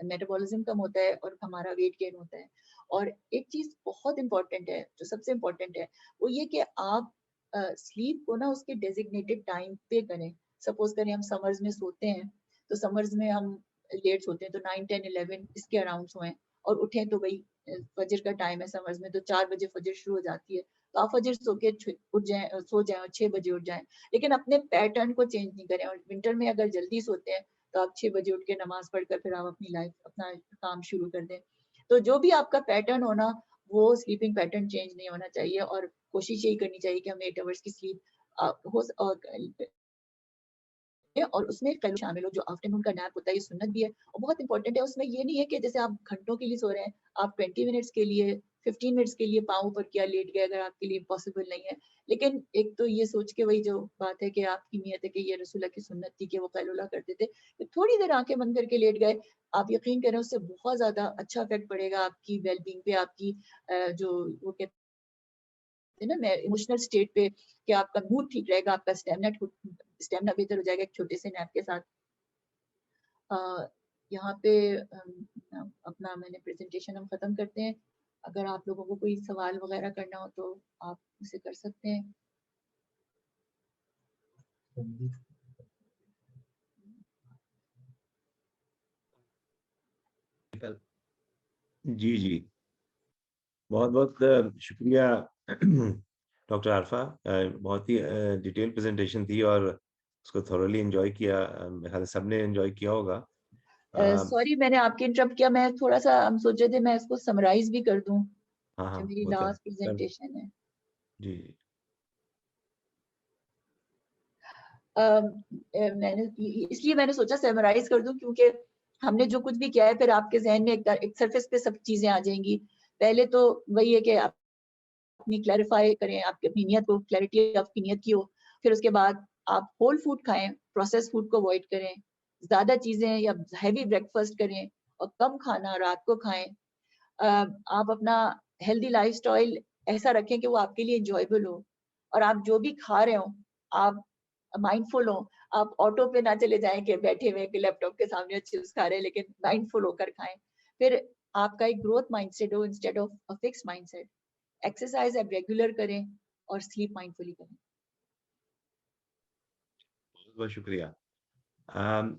मेटाबॉलिज़्म कम होता है और हमारा वेट गेन होता है। और एक चीज़ बहुत इम्पोर्टेंट है, जो सबसे इम्पोर्टेंट है, वो ये कि आप स्लीप को ना उसके डेज़िग्नेटेड टाइम पे करें। सपोज़ करें हम समर्स में सोते हैं, तो समर्स में हम लेट सोते हैं, तो 9, 10, 11 इसके अराउंड सोएँ, और उठें तो भई फजर का टाइम है समर्स में, तो 4 बजे फजर शुरू हो जाती है। तो आप फजर सो के उठ जाएँ, सो जाएँ और 6 बजे उठ जाएँ। लेकिन अपने पैटर्न को चेंज नहीं करें, और विंटर में अगर जल्दी सोते हैं, तो आप 6 बजे उठ के नमाज़ पढ़कर फिर आप अपना काम शुरू कर दें। तो जो भी आपका पैटर्न हो ना, वो स्लीपिंग पैटर्न चेंज नहीं होना चाहिए, और कोशिश यही करनी चाहिए कि हम 8 आवर्स की स्लीप हो स और उसमें कल शामिल हो। जो आफ्टरनून का नैप होता है, ये सुन्नत भी है और बहुत इंपॉर्टेंट है। उसमें ये नहीं है कि जैसे आप घंटों के लिए सो रहे हैं, आप 20 मिनट्स के लिए, 15 मिनट्स के लिए पाँव ऊपर किया, लेट गए, अगर आपके लिए पॉसिबल नहीं है। लेकिन एक तो ये सोच के, वही जो बात है कि आपकी नियत है कि ये रसूलुल्लाह की सुन्नत थी कि वो कैलुला करते थे, तो थोड़ी देर आँखें बंद करके लेट गए, आप यकीन करें उससे बहुत ज़्यादा अच्छा इफ़ेक्ट पड़ेगा आपकी वेल-बीइंग पे, आपकी जो वो कहते हैं ना, मैं इमोशनल स्टेट पे, कि आपका मूड ठीक रहेगा, आपका स्टैमिना बेहतर हो जाएगा एक छोटे से नैप के साथ। अ, यहाँ पे अपना मैंने प्रेज़ेंटेशन हम ख़त्म करते हैं। अगर आप लोगों को कोई सवाल वग़ैरह करना हो, तो आप मुझसे कर सकते हैं। जी, जी। बहुत-बहुत शुक्रिया डॉक्टर आरफ़ा, बहुत ही डिटेल प्रेज़ेंटेशन थी और उसको थोरली एन्जॉय किया। मेरे ख़्याल से सबने एन्जॉय किया होगा। अ, सॉरी मैंने आपको इंटरप्ट किया, मैं थोड़ा-सा, हम सोच रहे थे मैं इसको समराइज़ भी कर दूँ, हाँ, जो हाँ, मेरी वो तो है। लास्ट सर प्रेज़ेंटेशन है। जी, जी। मैंने इसलिए मैंने सोचा समराइज़ कर दूँ, क्योंकि हमने जो कुछ भी किया है, फिर आपके ज़हन में एक सरफेस पे सब चीज़ें आ जाएँगी। पहले तो वही है कि आप अपनी क्लैरिफ़ाई करें, आपकी अपनी नियत को, क्लैरिटी आपकी नियत की हो। फिर उसके बाद आप होल फूड खाएँ, प्रोसेस्ड फूड को अवॉइड करें, ज़्यादा चीज़ें या हेवी ब्रेकफ़ास्ट करें और कम खाना रात को खाएँ। अ, आप अपना हेल्दी लाइफ़स्टाइल ऐसा रखें कि वो आपके लिए एन्जॉयबल हो, और आप जो भी खा रहे हो, आप माइंडफुल हो। आप ऑटो पे ना चले जाएँ कि बैठे हुए कि लैपटॉप के सामने चिप्स खा रहे हैं, लेकिन माइंडफुल होकर खाएँ। फिर आपका एक ग्रोथ माइंडसेट हो instead of a fixed mindset. Exercise आप रेगुलर करें और स्लीप माइंडफुली करें। बहुत-बहुत शुक्रिया। अम,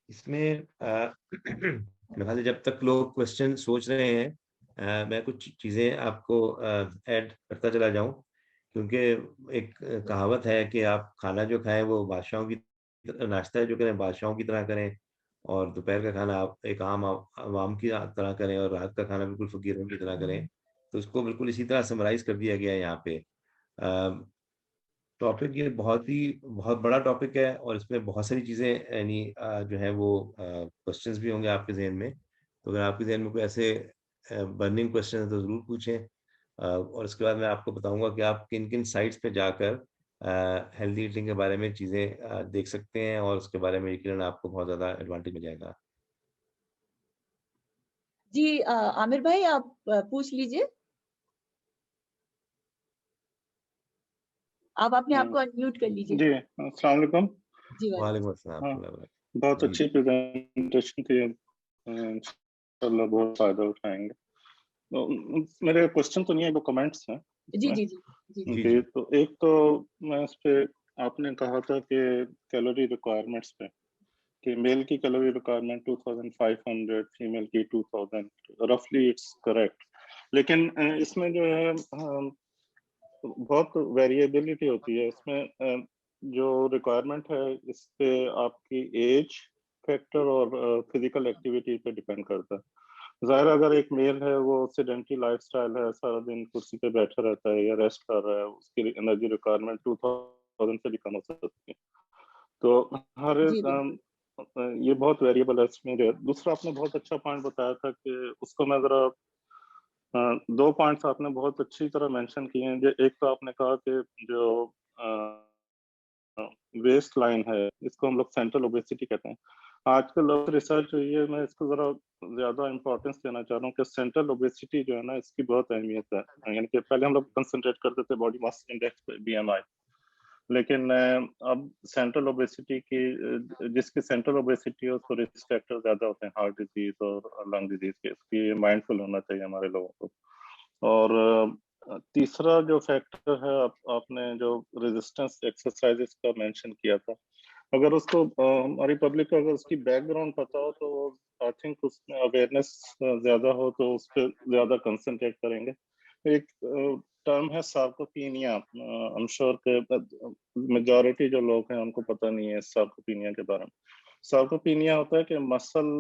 इसमें मेरे ख्याल से जब तक लोग क्वेश्चन सोच रहे हैं, मैं कुछ चीज़ें आपको ऐड करता चला जाऊँ, क्योंकि एक कहावत है कि आप खाना जो खाएँ वो बादशाहों की नाश्ता जो करें बादशाहों की तरह करें, और दोपहर का खाना आप एक आम अवाम की तरह करें, और रात का खाना बिल्कुल फ़कीरों की तरह करें। तो उसको बिल्कुल इसी तरह समराइज़ कर दिया गया है यहाँ पे। टॉपिक ये बहुत बड़ा टॉपिक है और इसमें बहुत सारी चीज़ें यानी जो है वो क्वेश्चंस भी होंगे आपके ज़हन में। तो अगर आपके ज़हन में कोई ऐसे बर्निंग क्वेश्चन है तो ज़रूर पूछें। और उसके बाद मैं आपको बताऊँगा कि आप किन-किन साइट्स पे जाकर हेल्दी ईटिंग के बारे में चीज़ें देख सकते हैं और उसके बारे में यकीनन आपको बहुत ज़्यादा एडवांटेज मिल जाएगा। जी आमिर भाई आप पूछ लीजिए। आप अपने आप हाँ, को अनम्यूट कर लीजिए। जी, अस्सलाम वालेकुम। जी वालेकुम। वालेकुम अस्सलाम हाँ, वरहमतुल्लाहि बहुत जी, अच्छी प्रेज़ेंटेशन थी। इंशाअल्लाह बहुत फ़ायदा उठाएँगे। तो मेरे क्वेश्चन तो नहीं है, वो कमेंट्स हैं जी, इसमें। जी, जी। जी, जी। जी, जी, जी। तो एक तो मैं इस पे आपने कहा था कि कैलोरी रिक्वायरमेंट्स पे कि मेल की कैलोरी रिक्वायरमेंट 2500, फीमेल की 2000, रफली इट्स करेक्ट। लेकिन इसमें जो है बहुत वेरिएबिलिटी होती है इसमें। जो रिक्वायरमेंट है इस पे आपकी एज फैक्टर और फिजिकल एक्टिविटी पे डिपेंड करता है। ज़ाहिर है अगर एक मेल है वो सेडेंटरी लाइफस्टाइल है, सारा दिन कुर्सी पे बैठा रहता है या रेस्ट कर रहा है, उसकी एनर्जी रिक्वायरमेंट 2000 से भी कम हो सकती है। तो हर जी, बिल्कुल। ये बहुत वेरिएबल है इसमें। दूसरा आपने बहुत अच्छा पॉइंट बताया था कि उसको मैं ज़रा 2 पॉइंट्स आपने बहुत अच्छी तरह मेंशन किए हैं। जो एक तो आपने कहा कि जो अ वेस्ट लाइन है, इसको हम लोग सेंट्रल ओबेसिटी कहते हैं। आजकल और रिसर्च हुई है, मैं इसको ज़रा ज़्यादा इम्पोर्टेंस देना चाह रहा हूँ कि सेंट्रल ओबेसिटी जो है ना, इसकी बहुत अहमियत है। यानी कि पहले हम लोग कंसंट्रेट करते थे बॉडी मास इंडेक्स पे, बीएमआई। लेकिन अब सेंट्रल ओबेसिटी की जिसकी सेंट्रल ओबेसिटी है, उसको रिस्क फैक्टर ज़्यादा होते हैं, हार्ट डिज़ीज़ और लंग डिज़ीज़ के। इसकी माइंडफुल होना चाहिए हमारे लोगों को। और तीसरा जो फैक्टर है आपने जो रेजिस्टेंस एक्सरसाइजेस का मेंशन किया था, अगर उसको हमारी पब्लिक को अगर उसकी बैकग्राउंड पता हो तो आई थिंक उसमें अवेयरनेस ज़्यादा हो तो उस पे ज़्यादा कंसंट्रेट करेंगे। एक टर्म है सार्कोपीनिया। आई एम श्योर के मेजॉरिटी जो लोग हैं उनको पता नहीं है सार्कोपीनिया के बारे में। सार्कोपीनिया होता है कि muscle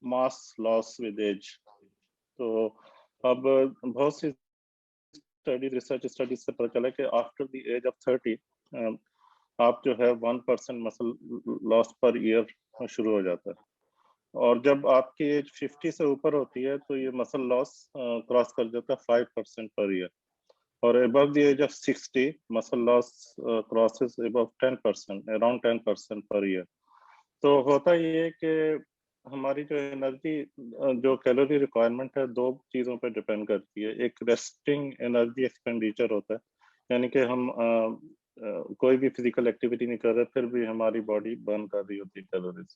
mass loss with age. तो अब बहुत सी रिसर्च स्टडीज से पता चला कि आफ्टर द एज ऑफ 30 आप जो है 1% मसल लॉस पर ईयर शुरू हो जाता है। और जब आपकी एज 50 से ऊपर होती है तो ये मसल लॉस क्रॉस कर जाता है 5% पर ईयर। और above the age of 60 muscle loss crosses above 10%, around 10% per year। तो होता ये है कि हमारी जो एनर्जी जो कैलोरी रिक्वायरमेंट है, दो चीज़ों पे डिपेंड करती है। एक रेस्टिंग एनर्जी एक्सपेंडिचर होता है, यानी कि हम कोई भी फिजिकल एक्टिविटी नहीं कर रहे फिर भी हमारी बॉडी बर्न कर रही होती है कैलोरीज।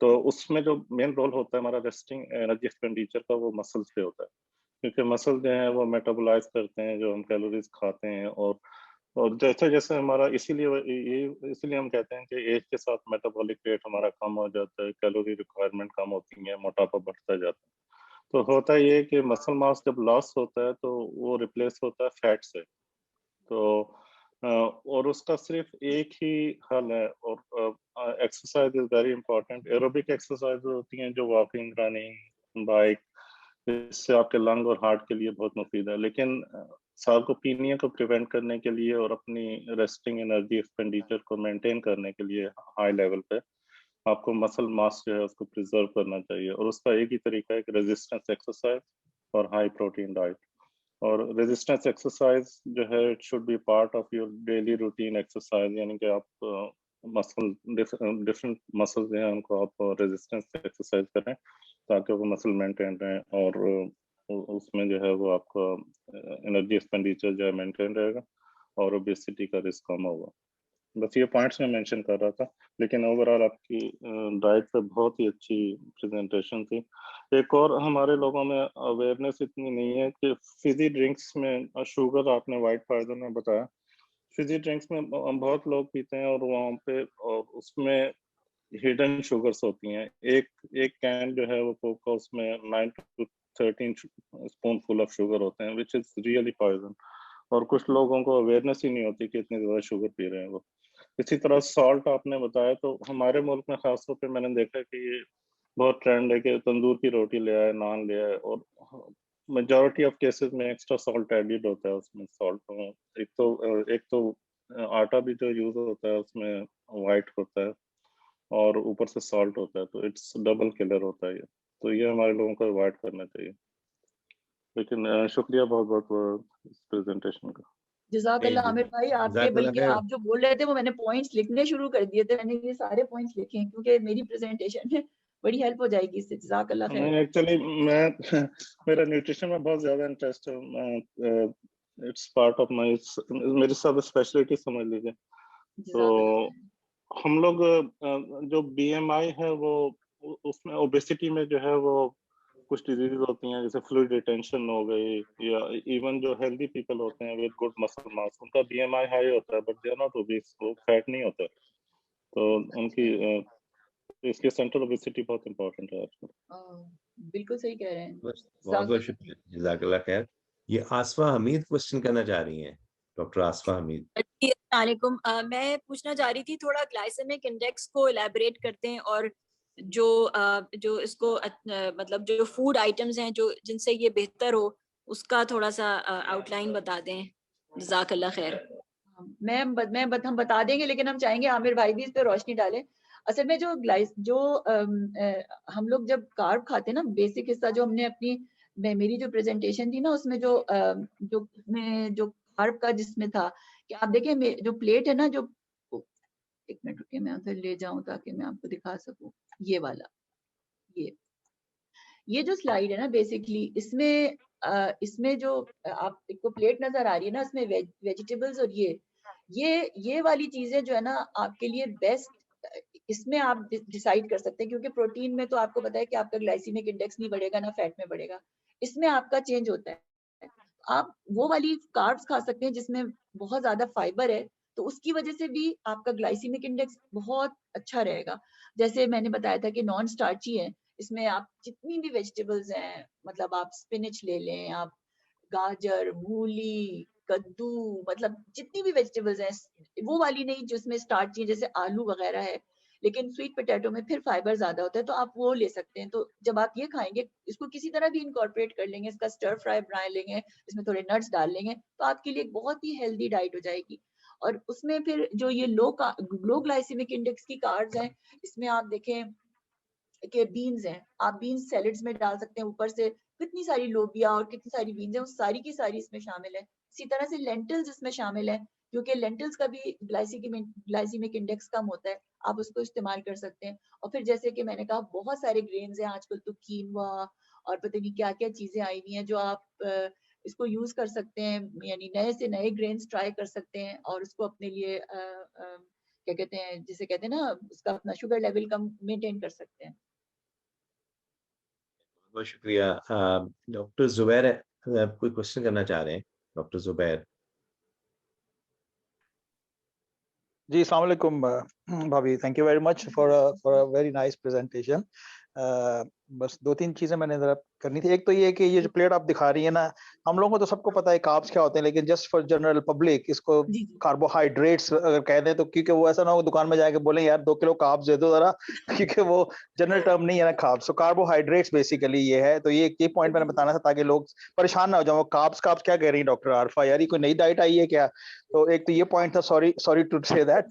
तो उसमें जो मेन रोल होता है हमारा रेस्टिंग एनर्जी एक्सपेंडिचर का, वो मसल्स पे होता है। क्योंकि मसल जो है वो मेटाबोलाइज करते हैं जो हम कैलोरीज खाते हैं। और जैसे जैसे हमारा इसीलिए हम कहते हैं कि एज के साथ मेटाबॉलिक रेट हमारा कम हो जाता है, कैलोरी रिक्वायरमेंट कम होती है, मोटापा बढ़ता जाता है। तो होता ये है कि मसल मास जब लॉस होता है तो वो रिप्लेस होता है फैट से। तो और उसका सिर्फ एक ही हल है। और exercise is very important. Aerobic exercise होती हैं जो वॉकिंग, रनिंग, बाइक, इससे आपके लंग और हार्ट के लिए बहुत मुफीद है। लेकिन सार्कोपीनिया को प्रिवेंट करने के लिए और अपनी रेस्टिंग एनर्जी एक्सपेंडिचर को मेंटेन करने के लिए हाई लेवल पे आपको मसल मास जो है उसको प्रिजर्व करना चाहिए। और उसका एक ही तरीका है कि रेजिस्टेंस एक्सरसाइज और हाई प्रोटीन डाइट। और रेजिस्टेंस एक्सरसाइज जो है it should be part of your daily routine exercise. यानी कि आप मसल डिफरेंट मसल्स हैं उनको आप रेजिस्टेंस एक्सरसाइज करें ताकि वो मसल मेंटेन रहे। और उसमें जो है वो आपका एनर्जी एक्सपेंडिचर जो है मेंटेन रहेगा और ओबेसिटी का रिस्क कम होगा। बस ये पॉइंट्स मैं मेंशन कर रहा था। लेकिन ओवरऑल आपकी डाइट पे बहुत ही अच्छी प्रेजेंटेशन थी। एक और हमारे लोगों में अवेयरनेस इतनी नहीं है कि फिजी ड्रिंक्स में शुगर, आपने वाइट पाउडर में बताया, फिजी ड्रिंक्स में बहुत लोग पीते हैं और वहाँ पे और उसमें हिडन शुगर्स होती हैं। एक एक कैन जो है वो कोक का, उसमें 9 to 13 spoon full of sugar होते हैं, विच इज रियली पॉइजन। और कुछ लोगों को अवेयरनेस ही नहीं होती कि इतनी ज्यादा शुगर पी रहे हैं वो। इसी तरह सॉल्ट आपने बताया, तो हमारे मुल्क में खासतौर पे मैंने देखा कि ये बहुत ट्रेंड है कि तंदूर की रोटी ले आए, नान ले आए। और मेजॉरिटी ऑफ केसेस में एक्स्ट्रा सॉल्ट एडेड होता है उसमें। सॉल्ट एक तो आटा भी जो यूज होता है उसमें वाइट होता है और ऊपर से सॉल्ट होता है, तो इट्स डबल किलर होता है ये। तो ये हमारे लोगों को अवॉइड करना चाहिए। लेकिन शुक्रिया बहुत बहुत इस प्रेजेंटेशन का। जज़ाकल्लाह आमिर भाई, आपके जज़ाकल्लाह बल्कि खैर। आप जो बोल रहे थे वो मैंने पॉइंट्स लिखने शुरू कर दिए थे, मैंने ये सारे पॉइंट्स लिखे हैं क्योंकि मेरी प्रेजेंटेशन में बड़ी हेल्प हो जाएगी इससे। जज़ाकल्लाह खैर। नहीं, एक्चुअली मैं मेरा न्यूट्रिशन में बहुत ज्यादा इंटरेस्ट है। इट्स पार्ट ऑफ माय, मेरी सब स्पेशलिटी समझ लीजिए। तो जज़ाकल्लाह खैर। हम लोग जो बीएमआई है वो उसमें ओबेसिटी में जो है वो कुछ डिजीज होती हैं, जैसे फ्लूइड रिटेंशन हो गई, या इवन जो हेल्दी पीपल होते हैं विद गुड मसल मास, उनका बीएमआई हाई होता है but they are not obese, वो फैट नहीं होता। तो उनकी इसलिए सेंट्रल ओबेसिटी बहुत इंपॉर्टेंट है आजकल। बिल्कुल सही कह रहे हैं। बहुत बहुत शुक्रिया, जज़ाकल्लाह खैर। ये आसफा हमीद क्वेश्चन करना चाह रही हैं, डॉक्टर आसफा हमीद। जी, अस्सलाम वालेकुम। मैं पूछना चाह रही थी, थोड़ा ग्लाइसेमिक इंडेक्स को एलैबोरेट करते हैं और जो इसको मतलब जो फूड आइटम्स हैं जो जिनसे ये बेहतर हो उसका थोड़ा सा आउटलाइन बता दें। जज़ाकल्लाह खैर। हम बता देंगे, लेकिन हम चाहेंगे आमिर भाई भी इस पे रोशनी डालें। असल में हम लोग जब कार्ब खाते हैं ना, बेसिक हिस्सा जो हमने अपनी मेरी जो प्रेजेंटेशन थी ना उसमें जो कार्ब का जिसमें था कि आप देखिए जो प्लेट है ना, जो एक मिनट रुकिए मैं उधर ले जाऊं ताकि मैं आपको दिखा सकूं। ये वाला, ये जो स्लाइड है ना, बेसिकली इसमें जो आपको प्लेट नजर आ रही है ना, इसमें वेजिटेबल्स और ये वाली चीजें जो है ना आपके लिए बेस्ट, इसमें आप डिसाइड कर सकते हैं क्योंकि प्रोटीन में तो आपको पता है कि आपका ग्लाइसीमिक इंडेक्स नहीं बढ़ेगा ना फैट में बढ़ेगा, इसमें आपका चेंज होता है। आप वो वाली कार्ब्स खा सकते हैं जिसमें बहुत ज्यादा फाइबर है, तो उसकी वजह से भी आपका ग्लाइसीमिक इंडेक्स बहुत अच्छा रहेगा। जैसे मैंने बताया था कि नॉन स्टार्ची है, इसमें आप जितनी भी वेजिटेबल्स हैं, मतलब आप स्पिनच ले लें, आप गाजर, मूली, कद्दू, मतलब जितनी भी वेजिटेबल्स हैं, वो वाली नहीं जिसमें स्टार्च है जैसे आलू वगैरह है, लेकिन स्वीट पोटैटो में फिर फाइबर ज्यादा होता है, तो आप वो ले सकते हैं। तो जब आप ये खाएंगे, इसको किसी तरह भी इनकॉर्पोरेट कर लेंगे, इसका स्टर फ्राई बना लेंगे, इसमें थोड़े नट्स डाल लेंगे, तो आपके लिए एक बहुत ही हेल्दी डाइट हो जाएगी। और उसमें फिर जो ये लो ग्लाइसेमिक इंडेक्स की कार्ब्स हैं, इसमें आप देखें कि बीन्स हैं, आप बीन्स सैलेड्स में डाल सकते हैं, ऊपर से कितनी सारी लोबिया और कितनी सारी बीन्स हैं, वो सारी की सारी इसमें शामिल है। इसी तरह से लेंटिल्स इसमें शामिल है, क्योंकि लेंटिल्स का भी ग्लाइसीमिक इंडेक्स कम होता है, आप उसको इस्तेमाल कर सकते हैं। और फिर जैसे कि मैंने कहा, बहुत सारे ग्रेन्स हैं आजकल, तो कीनवा और पता नहीं क्या क्या चीजें आई हुई हैं जो आप इसको यूज कर सकते हैं, यानी नए से नए ग्रेन्स ट्राई कर सकते हैं और उसको अपने लिए क्या कहते हैं, जिसे कहते हैं ना, उसका अपना शुगर लेवल कम मेंटेन कर सकते हैं। बहुत शुक्रिया। डॉक्टर जुबैर कोई क्वेश्चन करना चाह रहे हैं, डॉक्टर जुबैर। जी, अस्सलाम वालेकुम भाभी, thank you very much for a very nice presentation. बस 2-3 चीजें मैंने जरा करनी थी। एक तो ये कि ये जो प्लेट आप दिखा रही है ना, हम लोगों को तो सबको पता है कार्ब्स क्या होते हैं, लेकिन जस्ट फॉर जनरल पब्लिक इसको कार्बोहाइड्रेट्स अगर कह दें तो, क्योंकि वो ऐसा ना हो दुकान में जाके बोले यार 2 किलो कार्ब्स दे दो जरा, क्योंकि वो जनरल टर्म नहीं है ना कार्ब्स। सो कार्बोहाइड्रेट्स बेसिकली ये है। तो ये पॉइंट मैंने बताना था ताकि लोग परेशान ना हो जाओ, कार्ब्स क्या कह रही है डॉक्टर आरफा, यार ये कोई नई डाइट आई है क्या? तो एक तो ये पॉइंट था, सॉरी टू से दैट।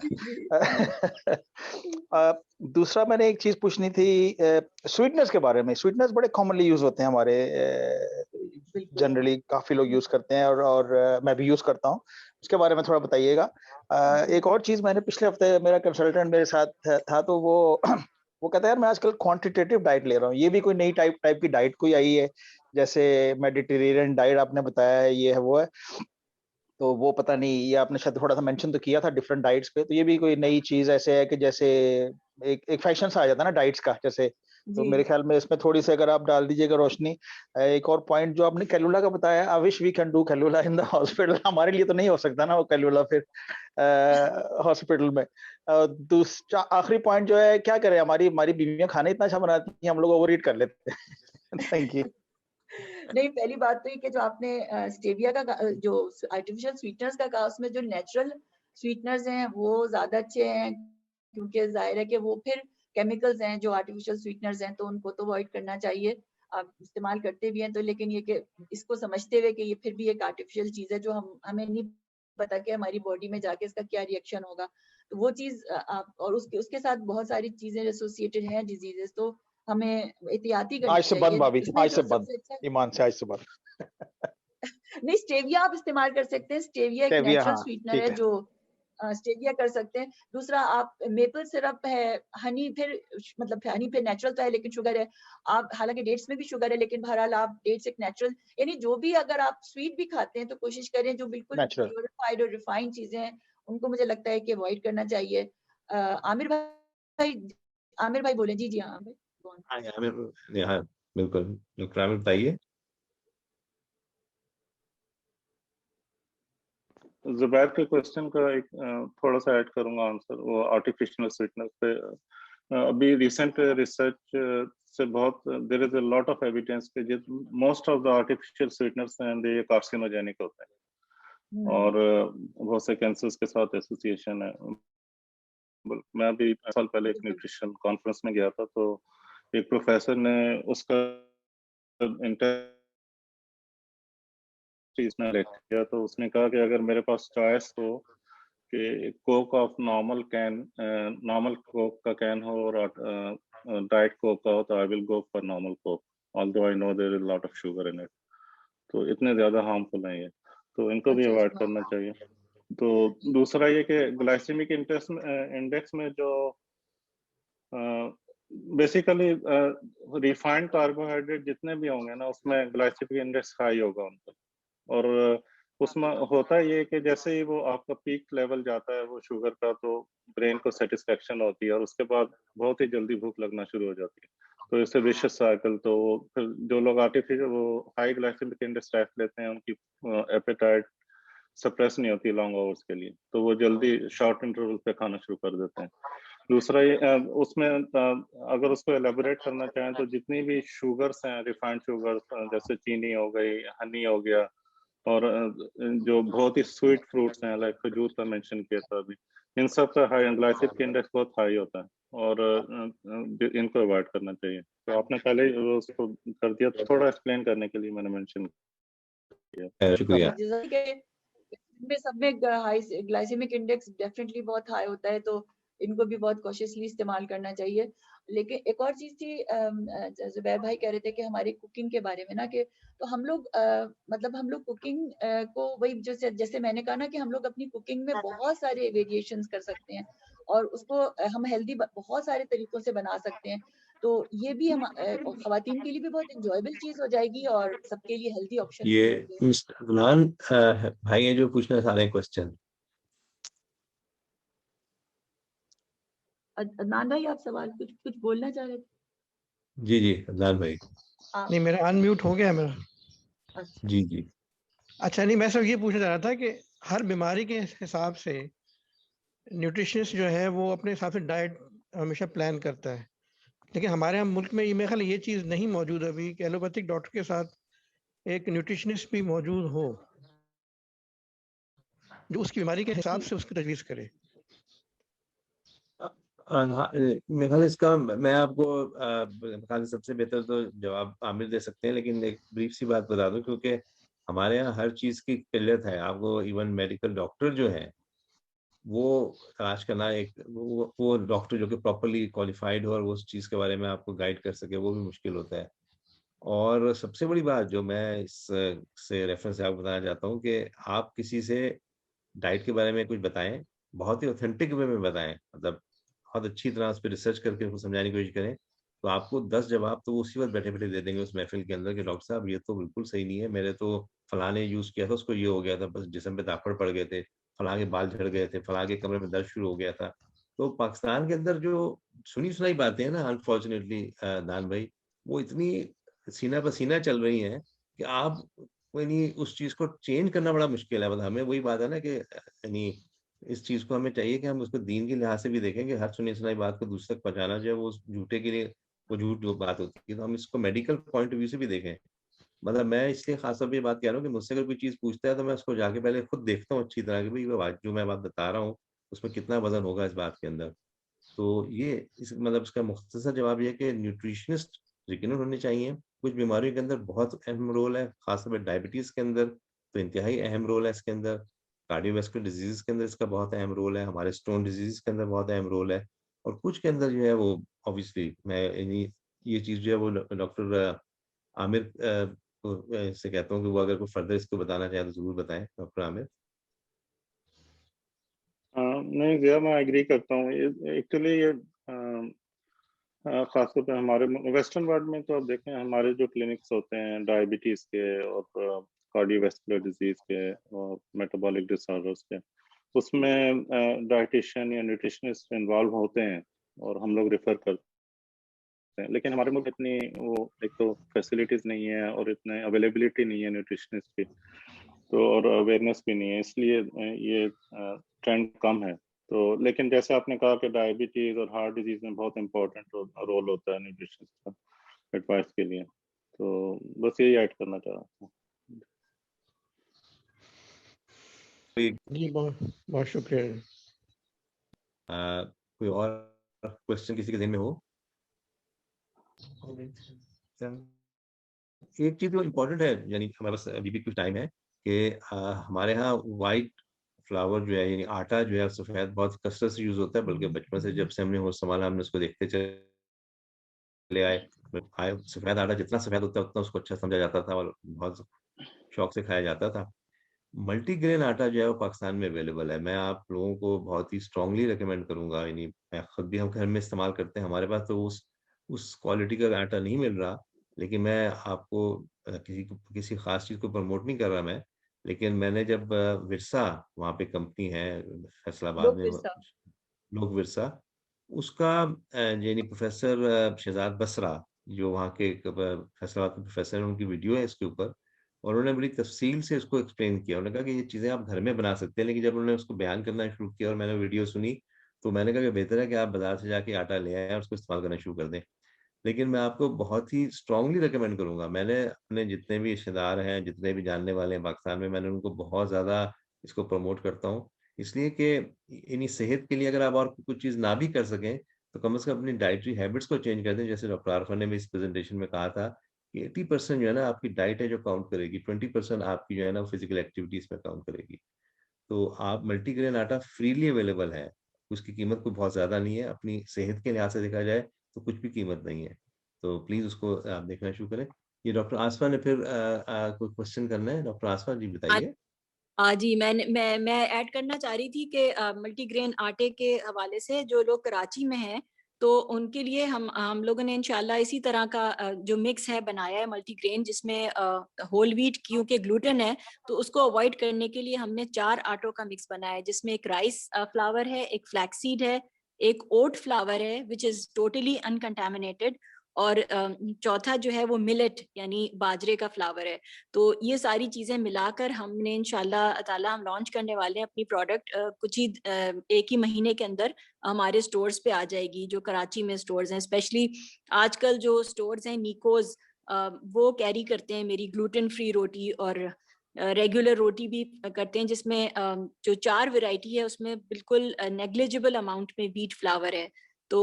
दूसरा मैंने एक चीज पूछनी थी स्वीटनेस के बारे में। स्वीटनेस बड़े कॉमनली यूज होते हैं हमारे, जनरली काफी लोग यूज करते हैं और मैं भी यूज करता हूँ। उसके बारे में थोड़ा बताइएगा। एक और चीज, मैंने पिछले हफ्ते मेरा कंसल्टेंट मेरे साथ था, तो वो कहता है यार मैं आजकल क्वांटिटेटिव डाइट ले रहा हूँ। ये भी कोई नई टाइप की डाइट कोई आई है, जैसे मेडिटेरेनियन डाइट आपने बताया है, ये है वो है, तो वो पता नहीं, ये आपने शायद थोड़ा सा मेंशन तो किया था डिफरेंट डाइट्स पे, तो ये भी कोई नई चीज ऐसे है कि जैसे एक फैशन सा आ जाता है ना डाइट्स का जैसे, तो मेरे ख्याल में इसमें थोड़ी सी अगर आप डाल दीजिएगा रोशनी। एक और पॉइंट जो आपने कैलुला का बताया, I wish we can do कैलुला इन द हॉस्पिटल। हमारे लिए तो नहीं हो सकता ना वो कैलुला फिर हॉस्पिटल में। दूसरा आखिरी पॉइंट जो है, क्या करें, हमारी बीवियां खाना इतना अच्छा बनाती हैं, हम लोग ओवर ईट कर लेते हैं। Thank you. नहीं, पहली बात तो ये कि जो आपने स्टेविया का जो आर्टिफिशियल स्वीटनर्स का कहा, उसमें जो नेचुरल स्वीटनर्स हैं वो ज्यादा अच्छे हैं, क्योंकि जाहिर है कि वो फिर केमिकल्स हैं जो आर्टिफिशियल स्वीटनर्स हैं, तो उनको तो अवॉइड करना चाहिए। आप इस्तेमाल करते भी हैं, तो लेकिन ये कि इसको समझते हुए कि ये फिर भी एक आर्टिफिशियल चीज़ है जो हमें नहीं पता कि हमारी बॉडी में जाके इसका क्या रिएक्शन होगा, तो वो चीज़ आप और उसके साथ बहुत सारी चीज़ें एसोसिएटेड हैं डिजीजेस, तो हमें एहतियाती करना आज से बंद चाहिए। भाभी, इसमें आज जो से बंद, सबसे अच्छा ईमान से आज से बंद। नहीं, स्टेविया आप इस्तेमाल कर सकते हैं। स्टेविया एक स्टेविया, नेचुरल हाँ स्वीटनर ठीक है है। जो स्टेविया कर सकते हैं। दूसरा आप मेपल सिरप है, हनी फिर मतलब हनी फिर नेचुरल तो है लेकिन शुगर है। आप हालांकि डेट्स में भी शुगर है लेकिन बहरहाल आप डेट्स एक नेचुरल, यानी जो भी अगर आप स्वीट भी खाते हैं तो कोशिश करें जो बिल्कुल नेचुरल। प्योरिफाइड और रिफाइंड चीजें हैं उनको मुझे लगता है कि अवॉइड करना चाहिए। आमिर भाई, आमिर भाई बोले। जी जी हाँ आमिर, go on। हाँ बिल्कुल, डॉक्टर आमिर बताइए। जुबैर के क्वेश्चन का एक थोड़ा सा ऐड करूंगा आंसर, वो आर्टिफिशियल स्वीटनेस पे। अभी रिसेंट रिसर्च से बहुत there is a lot of evidence कि most of the artificial sweeteners हैं दे कार्सिनोजेनिक होते हैं और बहुत से कैंसर्स के साथ एसोसिएशन है। मैं अभी साल पहले एक न्यूट्रिशन कॉन्फ्रेंस में गया था, तो एक प्रोफेसर ने उसका इसमें लिख किया, तो उसने कहा कि अगर मेरे पास चॉइस हो कि Coke of normal can, normal Coke का कैन हो और डाइट कोक का हो, तो I will go for normal Coke although I know there is lot of sugar in it. तो इतने ज्यादा हार्मफुल है ये, तो इनको भी अवॉइड करना चाहिए। तो दूसरा ये कि ग्लाइसेमिक इंडेक्स में जो बेसिकली रिफाइंड कार्बोहाइड्रेट जितने भी होंगे ना उसमें ग्लाइसेमिक इंडेक्स हाई होगा उनका। और उसमें होता ये कि जैसे ही वो आपका पीक लेवल जाता है वो शुगर का, तो ब्रेन को सेटिस्फेक्शन होती है और उसके बाद बहुत ही जल्दी भूख लगना शुरू हो जाती है। तो इससे विशियस साइकिल। तो फिर जो लोग आर्टिफिशियल वो हाई ग्लाइसेमिक इंडेक्स लेते हैं उनकी एपेटाइट सप्रेस नहीं होती लॉन्ग आवर्स के लिए, तो वो जल्दी शॉर्ट इंटरवल पे खाना शुरू कर देते हैं। दूसरा ये उसमें अगर उसको एलेबोरेट करना चाहें तो जितनी भी शुगर्स हैं, रिफाइंड शुगर्स जैसे चीनी हो गई, हनी हो गया, और जो बहुत ही स्वीट फ्रूट्स हैं लाइक खजूर का मेंशन किया था अभी, इन सब का हाई ग्लाइसेमिक इंडेक्स बहुत हाई होता है और इनको अवॉइड करना चाहिए। तो आपने पहले ही उसको कर दिया, थोड़ा एक्सप्लेन करने के लिए मैंने मेंशन किया। शुक्रिया। में सब में हाई ग्लाइसेमिक इंडेक्स डेफिनेटली बहुत हाई होता है, तो इनको भी बहुत कॉशियसली इस्तेमाल करना चाहिए। लेकिन एक और चीज थी, जुबैर भाई कह रहे थे कि हमारी कुकिंग के बारे में ना, कि तो हम लोग मतलब हम लोग कुकिंग को वही जैसे मैंने कहा ना कि हम लोग अपनी कुकिंग में बहुत सारे वेरिएशंस कर सकते हैं और उसको हम हेल्दी बहुत सारे तरीकों से बना सकते हैं। तो ये भी हम खवातीन के लिए भी बहुत एंजॉयबल चीज हो जाएगी और सबके लिए हेल्दी ऑप्शन भी ये होंगे। मिस्टर अदनान भाई है जो पूछना चाह रहे हैं क्वेश्चन। अदनान भाई आप सवाल कुछ बोलना चाह रहे थे? जी जी अदनान भाई। नहीं, मेरा अनम्यूट हो गया है मेरा। अच्छा जी जी। अच्छा, नहीं मैं सब ये पूछना चाह रहा था कि हर बीमारी के हिसाब से न्यूट्रिशनिस्ट जो है वो अपने हिसाब से डाइट हमेशा प्लान करता है, लेकिन हमारे यहाँ मुल्क में ये मेरे ख्याल ये चीज़ नहीं मौजूद अभी कि एलोपैथिक डॉक्टर के साथ एक न्यूट्रिशनिस्ट भी मौजूद हो जो उसकी बीमारी के हिसाब से उसकी तजवीज़ करे। मेरे ख्याल इसका मैं आपको ख्याल सबसे बेहतर तो जवाब आमिर दे सकते हैं, लेकिन एक ब्रीफ सी बात बता दूं, क्योंकि हमारे यहाँ हर चीज की किल्लत है। आपको इवन मेडिकल डॉक्टर जो है वो तलाश करना, एक वो डॉक्टर जो कि प्रॉपरली क्वालिफाइड हो और वो उस चीज के बारे में आपको गाइड कर सके, वो भी मुश्किल होता है। और सबसे बड़ी बात जो मैं इस से रेफरेंस से आपको बताना चाहता हूँ कि आप किसी से डाइट के बारे में कुछ बताएं, बहुत ही ऑथेंटिक वे में बताएं, मतलब बहुत अच्छी तरह उस पर रिसर्च करके उसको समझाने की कोशिश करें, तो आपको 10 जवाब तो उसी वक्त बैठे बैठे दे देंगे उस महफिल के अंदर कि डॉक्टर साहब ये तो बिल्कुल सही नहीं है, मेरे तो फलाने यूज किया था उसको ये हो गया था, बस जिस्म पे दापड़ पड़ गए थे, फलां के बाल झड़ गए थे, फलां के कमरे में दर्द शुरू हो गया था। तो पाकिस्तान के अंदर जो सुनी सुनाई बातें हैं ना, अनफॉर्चुनेटली दान भाई, वो इतनी सीना पसीना चल रही हैं कि आप यानी उस चीज को चेंज करना बड़ा मुश्किल है। मतलब हमें वही बात है ना कि यानी इस चीज को हमें चाहिए कि हम उसको दीन के लिहाज से भी देखें कि हर सुनी सुनाई बात को दूसरे तक पहुंचाना जो है वो उस झूठे के लिए, वो झूठ जो बात होती है, तो हम इसको मेडिकल पॉइंट ऑफ व्यू से भी देखें। मतलब मैं इसलिए खासतौर पर बात कह रहा हूँ कि मुझसे अगर कोई चीज पूछता है तो मैं उसको जाके पहले खुद देखता हूँ अच्छी तरह की, भाई वो बात जो मैं बात बता रहा हूँ उसमें कितना वजन होगा इस बात के अंदर। तो ये इस मतलब इसका मुख्तसर जवाब ये है कि न्यूट्रिशनिस्ट यकीनन होने चाहिए, कुछ बीमारियों के अंदर बहुत अहम रोल है, खासतौर पर डायबिटीज के अंदर तो इंतहाई अहम रोल है इसके अंदर, कार्डियोवास्कुलर डिजीज के अंदर इसका बहुत अहम रोल है, हमारे स्टोन डिजीज के अंदर बहुत अहम रोल है, और कुछ के अंदर जो है वो ऑब्वियसली मैं ये चीज जो है वो डॉक्टर आमिर से कहता हूँ कि वो अगर कोई फर्दर इसको बताना चाहे तो जरूर बताएं डॉक्टर आमिर। नहीं जिया, मैं एग्री करता हूँ। एक्चुअली ये खासतौर पे हमारे वेस्टर्न वर्ल्ड में तो आप देखें, हमारे जो क्लिनिक्स होते हैं डायबिटीज के और कार्डियोवास्कुलर डिजीज के और मेटाबॉलिक डिसऑर्डर्स के, उसमें डाइटिशियन या न्यूट्रिशनिस्ट इन्वॉल्व होते हैं और हम लोग रेफर करते हैं। लेकिन हमारे मुल्क इतनी वो एक तो फैसिलिटीज नहीं है और इतने अवेलेबिलिटी नहीं है न्यूट्रिशनिस्ट की, तो और अवेयरनेस भी नहीं है, इसलिए ये ट्रेंड कम है। तो लेकिन जैसे आपने कहा कि डायबिटीज और हार्ट डिजीज में बहुत इंपॉर्टेंट रोल होता है न्यूट्रिशनिस्ट का एडवाइस के लिए, तो बस यही ऐड करना चाह रहा था। जी बहुत शुक्रिया। कोई और क्वेश्चन किसी के ज़हन में हो? एक चीज जो इम्पोर्टेंट है, यानी हमारे पास अभी भी कुछ टाइम है कि हमारे यहाँ वाइट फ्लावर जो है यानी आटा जो है सफेद बहुत कसरत से यूज होता है, बल्कि बचपन से जब से हमने होश संभाला हमने उसको देखते चले आए। सफेद आटा जितना सफेद होता है उतना उसको अच्छा समझा जाता था और बहुत शौक से खाया जाता था। मल्टीग्रेन आटा जो है वो पाकिस्तान में अवेलेबल है, मैं आप लोगों को बहुत ही स्ट्रांगली रिकमेंड करूंगा, यानी मैं खुद भी हम घर में इस्तेमाल करते हैं, हमारे पास तो उस क्वालिटी का आटा नहीं मिल रहा, लेकिन मैं आपको किसी खास चीज को प्रमोट नहीं कर रहा मैं, लेकिन मैंने जब विरसा वहाँ पे कंपनी है फैसलाबाद लोग में, विरसा लोक विरसा, उसका यानी प्रोफेसर शहजाद बसरा जो वहाँ के फैसलाबाद के प्रोफेसर हैं, उनकी वीडियो है इसके ऊपर, और उन्होंने बड़ी तफसील से इसको एक्सप्लेन किया। उन्होंने कहा कि ये चीज़ें आप घर में बना सकते हैं, लेकिन जब उन्होंने उसको बयान करना शुरू किया और मैंने वीडियो सुनी तो मैंने कहा कि बेहतर है कि आप बाजार से जाके आटा ले आएं और उसको इस्तेमाल करना शुरू कर दें। लेकिन मैं आपको बहुत ही स्ट्रांगली रिकमेंड करूंगा, मैंने अपने जितने भी रिश्तेदार हैं, जितने भी जानने वाले हैं पाकिस्तान में, मैंने उनको बहुत ज़्यादा इसको प्रमोट करता हूँ, इसलिए कि इन्हीं सेहत के लिए अगर आप और कुछ चीज़ ना भी कर सकें तो कम से कम अपनी डाइटरी हैबिट्स को चेंज कर दें। जैसे डॉक्टर आरफा ने भी इस प्रेजेंटेशन में कहा था कि 80% जो है ना आपकी डाइट है जो काउंट करेगी, 20% आपकी जो है ना फिजिकल एक्टिविटीज में काउंट करेगी। तो आप मल्टीग्रेन आटा फ्रीली अवेलेबल है, उसकी कीमत कोई बहुत ज़्यादा नहीं है, अपनी सेहत के लिहाज से देखा जाए तो कुछ भी कीमत नहीं है, तो प्लीज़ उसको आप देखना शुरू करें। ये डॉक्टर आसफा ने फिर कोई क्वेश्चन करना है, डॉक्टर आसफा जी बताइए। जी मैं ऐड करना चाह रही थी कि मल्टीग्रेन आटे के हवाले से जो लोग कराची में हैं तो उनके लिए हम लोगों ने इंशाल्लाह इसी तरह का जो मिक्स है बनाया है मल्टीग्रेन, जिसमें होल व्हीट क्योंकि ग्लूटेन है तो उसको अवॉइड करने के लिए हमने 4 आटों का मिक्स बनाया है, जिसमें एक राइस फ्लावर है, एक फ्लैक्सीड है, एक ओट फ्लावर है विच इज टोटली अनकंटामिनेटेड, और चौथा जो है वो मिलेट यानी बाजरे का फ्लावर है। तो ये सारी चीजें मिलाकर हमने इंशाल्लाह ताला हम लॉन्च करने वाले हैं अपनी प्रोडक्ट, कुछ ही एक ही महीने के अंदर हमारे स्टोर्स पे आ जाएगी, जो कराची में स्टोर्स हैं। स्पेशली आजकल जो स्टोर्स हैं निकोज वो कैरी करते हैं मेरी ग्लूटेन फ्री रोटी, और रेगुलर रोटी भी करते हैं, जिसमें जो 4 वैरायटी है उसमें बिल्कुल नेग्लिजिबल अमाउंट में व्हीट फ्लावर है। तो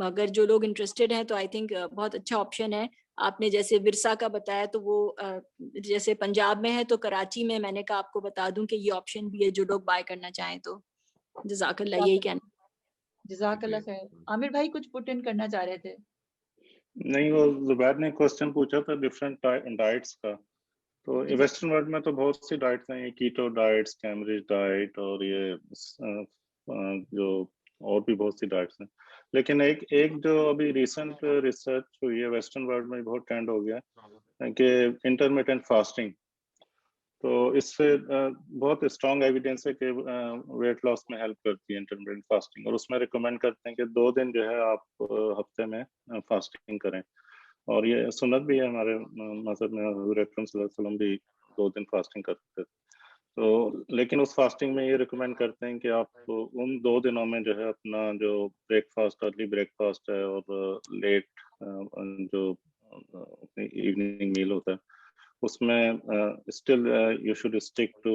अगर जो लोग इंटरेस्टेड हैं तो आई थिंक बहुत अच्छा ऑप्शन है। आपने जैसे विरसा का बताया तो वो जैसे पंजाब में है, तो कराची में मैंने कहा आपको बता दूं कि ये ऑप्शन भी है जो लोग बाय करना चाहें तो। जज़ाकल्लाह, यही कहना। जज़ाकल्लाह खैर। आमिर भाई कुछ पुट इन करना चाह रहे थे? नहीं, वो जुबैर ने क्वेश्चन पूछा था डिफरेंट डाइट्स का, तो वेस्टर्न वर्ल्ड में तो बहुत सी डाइट्स हैं, ये कीटो डाइट्स, कैम्ब्रिज डाइट, और ये जो और भी बहुत सी डाइट्स हैं। लेकिन एक एक जो अभी रिसेंट रिसर्च हुई है वेस्टर्न वर्ल्ड में बहुत ट्रेंड हो गया है कि इंटरमिटेंट फास्टिंग, तो इससे बहुत स्ट्रॉन्ग एविडेंस है कि वेट लॉस में हेल्प करती है इंटरमिटेंट फास्टिंग, और उसमें रिकमेंड करते हैं कि 2 दिन जो है आप हफ्ते में फास्टिंग करें, और ये सुन्नत भी है हमारे मजहब में, हुजूर अकरम सल्लल्लाहु अलैहि वसल्लम भी 2 दिन फास्टिंग करते थे। तो लेकिन उस फास्टिंग में ये रिकमेंड करते हैं कि आप उन 2 दिनों में जो है अपना जो ब्रेकफास्ट, अर्ली ब्रेकफास्ट है और लेट जो इवनिंग मील होता है उसमें still you should stick to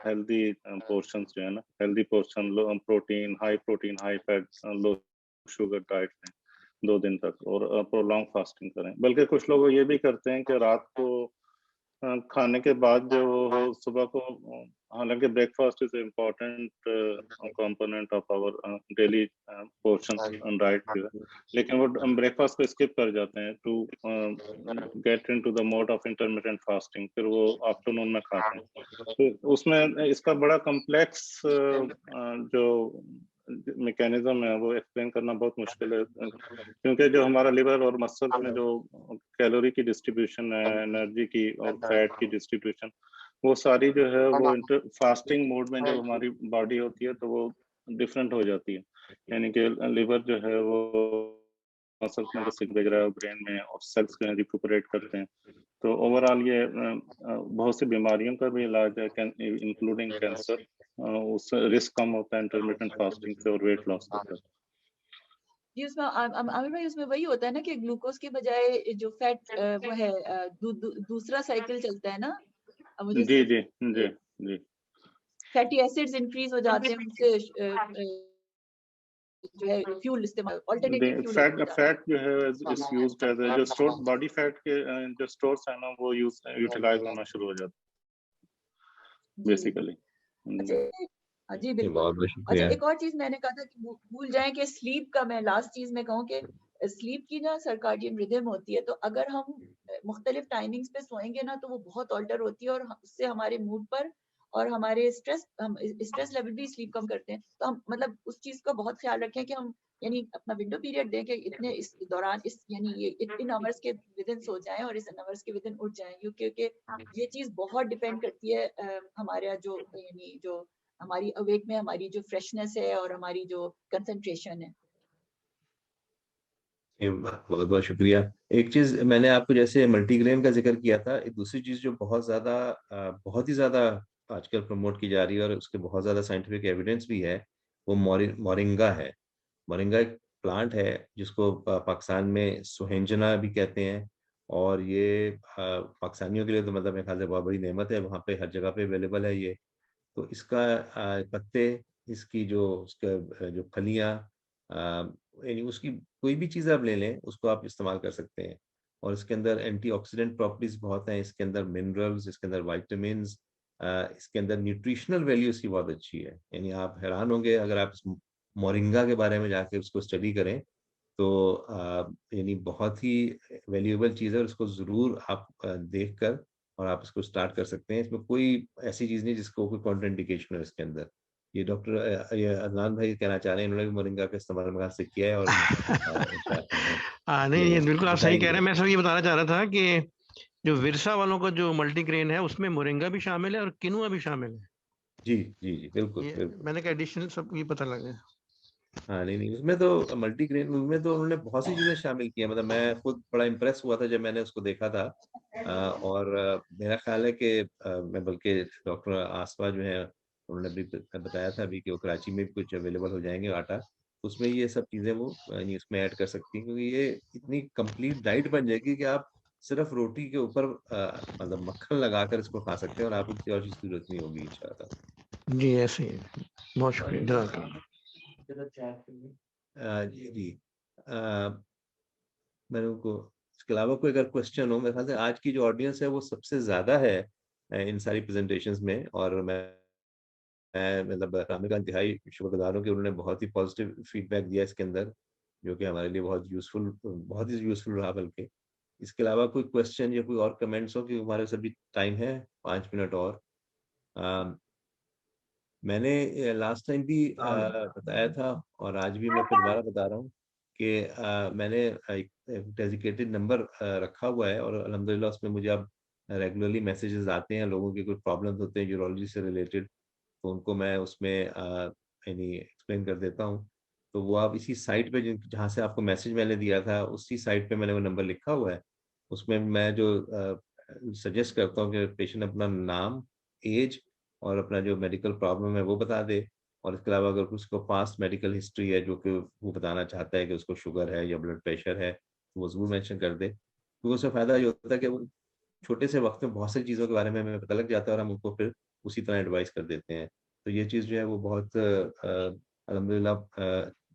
healthy portions, जो है ना healthy portion, low protein, high fat, low sugar diet है। 2 दिन तक, और प्रोलॉन्ग फास्टिंग करें। बल्कि कुछ लोग ये भी करते हैं कि रात को खाने के बाद जो वो सुबह को, हालांकि breakfast is important component of our daily portions right, लेकिन वो ब्रेकफास्ट को स्किप कर जाते हैं to get into the mode of intermittent fasting, फिर वो आफ्टरनून में खाते हैं। तो उसमें इसका बड़ा कम्प्लेक्स जो मैकेनिज्म है वो एक्सप्लेन करना बहुत मुश्किल है, क्योंकि जो हमारा लिवर और मसल्स में जो कैलोरी की डिस्ट्रीब्यूशन है, एनर्जी की और फैट की डिस्ट्रीब्यूशन, वो सारी जो है वो फास्टिंग मोड में जब हमारी बॉडी होती है तो वो डिफरेंट हो जाती है। यानी कि लिवर जो है वो मसल्स में जैसे भेज रहा है ब्रेन में, और सेल्स जो है रिकूपरेट करते हैं। तो ओवरऑल ये बहुत सी बीमारियों का भी इलाज है, इंक्लूडिंग कैंसर। उससे रिस्क कम होता है इंटरमिटेंट फास्टिंग से, और वेट लॉस होता है। जी, उसमें आमिर भाई उसमें वही होता है ना कि ग्लूकोज के बजाय जो फैट वो है दूसरा साइकिल चलता है ना। मुझे जी जी जी जी फैटी एसिड्स इंक्रीज हो जाते हैं, उनसे जो है फ्यूल इस्तेमाल, अल्टरनेटिव फ्यूल फैट जो है इज यूज्ड एज जो स्टोर बॉडी फैट के जो स्टोर्स है ना वो यूटिलाइज होना शुरू हो जाता है बेसिकली। अच्छा जी बिल्कुल। बहुत बहुत अच्छा, शुक्रिया। एक और चीज मैंने कहा था कि भूल जाएं कि स्लीप का, मैं लास्ट चीज में कहूँ कि स्लीप की ना सर्काडियन रिदम होती है, तो अगर हम मुख्तलिफ टाइमिंग्स पे सोएंगे ना तो वो बहुत ऑल्टर होती है, और उससे हमारे मूड पर और हमारे स्ट्रेस लेवल भी स्लीप कम करते हैं। तो हम मतलब उस चीज का बहुत ख्याल रखें कि हम यानी अपना विंडो पीरियड दें कि इतने इस दौरान इस यानी ये इन आवर्स के विद इन सो जाएं और इस आवर्स के विद इन उठ जाएं, क्योंकि ये चीज बहुत डिपेंड करती है हमारा जो यानी जो हमारी अवेक में हमारी जो फ्रेशनेस है और हमारी जो कंसंट्रेशन है। बहुत बहुत शुक्रिया। एक चीज मैंने आपको जैसे मल्टीग्रेन का जिक्र किया था, एक दूसरी चीज जो बहुत ही ज्यादा आजकल प्रमोट की जा रही है और उसके बहुत ज्यादा साइंटिफिक एविडेंस भी है, वो मोरिंगा है। मोरिंगा एक प्लांट है जिसको पाकिस्तान में सुहेंजना भी कहते हैं, और ये पाकिस्तानियों के लिए तो मतलब मेरे ख्याल से बहुत बड़ी नेमत है, वहाँ पे हर जगह पे अवेलेबल है ये। तो इसका पत्ते, इसकी उसका जो फलियां, यानी उसकी कोई भी चीज़ आप ले लें उसको आप इस्तेमाल कर सकते हैं। और इसके अंदर एंटीऑक्सीडेंट प्रॉपर्टीज बहुत हैं, इसके अंदर मिनरल्स, इसके अंदर वाइटामिन्स, इसके अंदर न्यूट्रिशनल वैल्यू इसकी बहुत अच्छी है। यानी आप हैरान होंगे अगर आप इस मोरिंगा के बारे में जाके उसको स्टडी करें, तो यानी बहुत ही वैल्यूएबल चीज़ है, और इसको ज़रूर आप देख कर और आप इसको स्टार्ट कर सकते हैं। इसमें कोई ऐसी चीज़ नहीं जिसको कोई कॉन्ट्राइंडिकेशन है इसके अंदर। ये डॉक्टर ये अदनान भाई कहना चाह रहे हैं, इन्होंने भी मोरिंगा का इस्तेमाल मेरे से किया है, और नहीं ये बिल्कुल आप सही कह रहे हैं। बताइए। मैं सब ये बताना चाह रहा था कि जो विरसा वालों का जो मल्टीग्रेन है उसमें मोरिंगा भी शामिल है और किनुआ भी शामिल है। जी जी जी बिल्कुल ये बिल्कुल। मैंने कहा एडिशनल सब ये पता लगा। हाँ नहीं नहीं, उसमें तो मल्टीग्रेन, उसमें तो उन्होंने बहुत सी चीजें शामिल की हैं। मतलब मैं खुद बड़ा इम्प्रेस हुआ था जब मैंने उसको देखा था। और मेरा ख्याल है कि मैं बल्कि डॉक्टर आसफा जो है उन्होंने भी बताया था अभी कि वो कराची में भी कुछ अवेलेबल हो जाएंगे आटा, उसमें ये सब चीजें वो यानी उसमें ऐड कर सकती हैं, क्योंकि ये इतनी कंप्लीट डाइट बन जाएगी कि आप सिर्फ रोटी के ऊपर मतलब मक्खन लगाकर इसको खा सकते हैं, और आपको किसी और चीज की जरूरत नहीं होगी इंशाल्लाह। जी ऐसे ही है। बहुत शुक्रिया जज़ाकल्लाह। जी जी। मैंने उनको, इसके अलावा कोई अगर क्वेश्चन हो, मेरे ख्याल से आज की जो ऑडियंस है वो सबसे ज्यादा है इन सारी प्रेजेंटेशंस में, और मैं मतलब रामी का इंतहाई शुक्रगुजार हूँ कि उन्होंने बहुत ही पॉजिटिव फीडबैक दिया इसके अंदर, जो कि हमारे लिए बहुत ही यूजफुल रहा। बल्कि इसके अलावा कोई क्वेश्चन या कोई और कमेंट्स हो, कि हमारे सभी टाइम है 5 मिनट और। मैंने लास्ट टाइम भी बताया था, और आज भी मैं फिर दोबारा बता रहा हूँ कि मैंने एक डेजिकेटेड नंबर रखा हुआ है, और अल्हम्दुलिल्लाह उसमें मुझे अब रेगुलरली मैसेजेस आते हैं, लोगों के कोई प्रॉब्लम्स होते हैं यूरोलॉजी से रिलेटेड, तो उनको मैं उसमें यानी एक्सप्लेन कर देता हूँ। तो वो आप इसी साइट पे जहाँ से आपको मैसेज मैंने दिया था, उसी साइट पे मैंने वो नंबर लिखा हुआ है। उसमें मैं जो सजेस्ट करता हूँ कि पेशेंट अपना नाम, एज और अपना जो मेडिकल प्रॉब्लम है वो बता दे, और इसके अलावा अगर उसको पास्ट मेडिकल हिस्ट्री है जो कि वो बताना चाहता है कि उसको शुगर है या ब्लड प्रेशर है, तो वो जरूर मेंशन कर दे। तो उससे फायदा ये होता है कि वो छोटे से वक्त में बहुत सारी चीज़ों के बारे में हमें पता लग जाता है, और हम उनको फिर उसी तरह एडवाइस कर देते हैं। तो ये चीज़ जो है वो बहुत अल्हम्दुलिल्लाह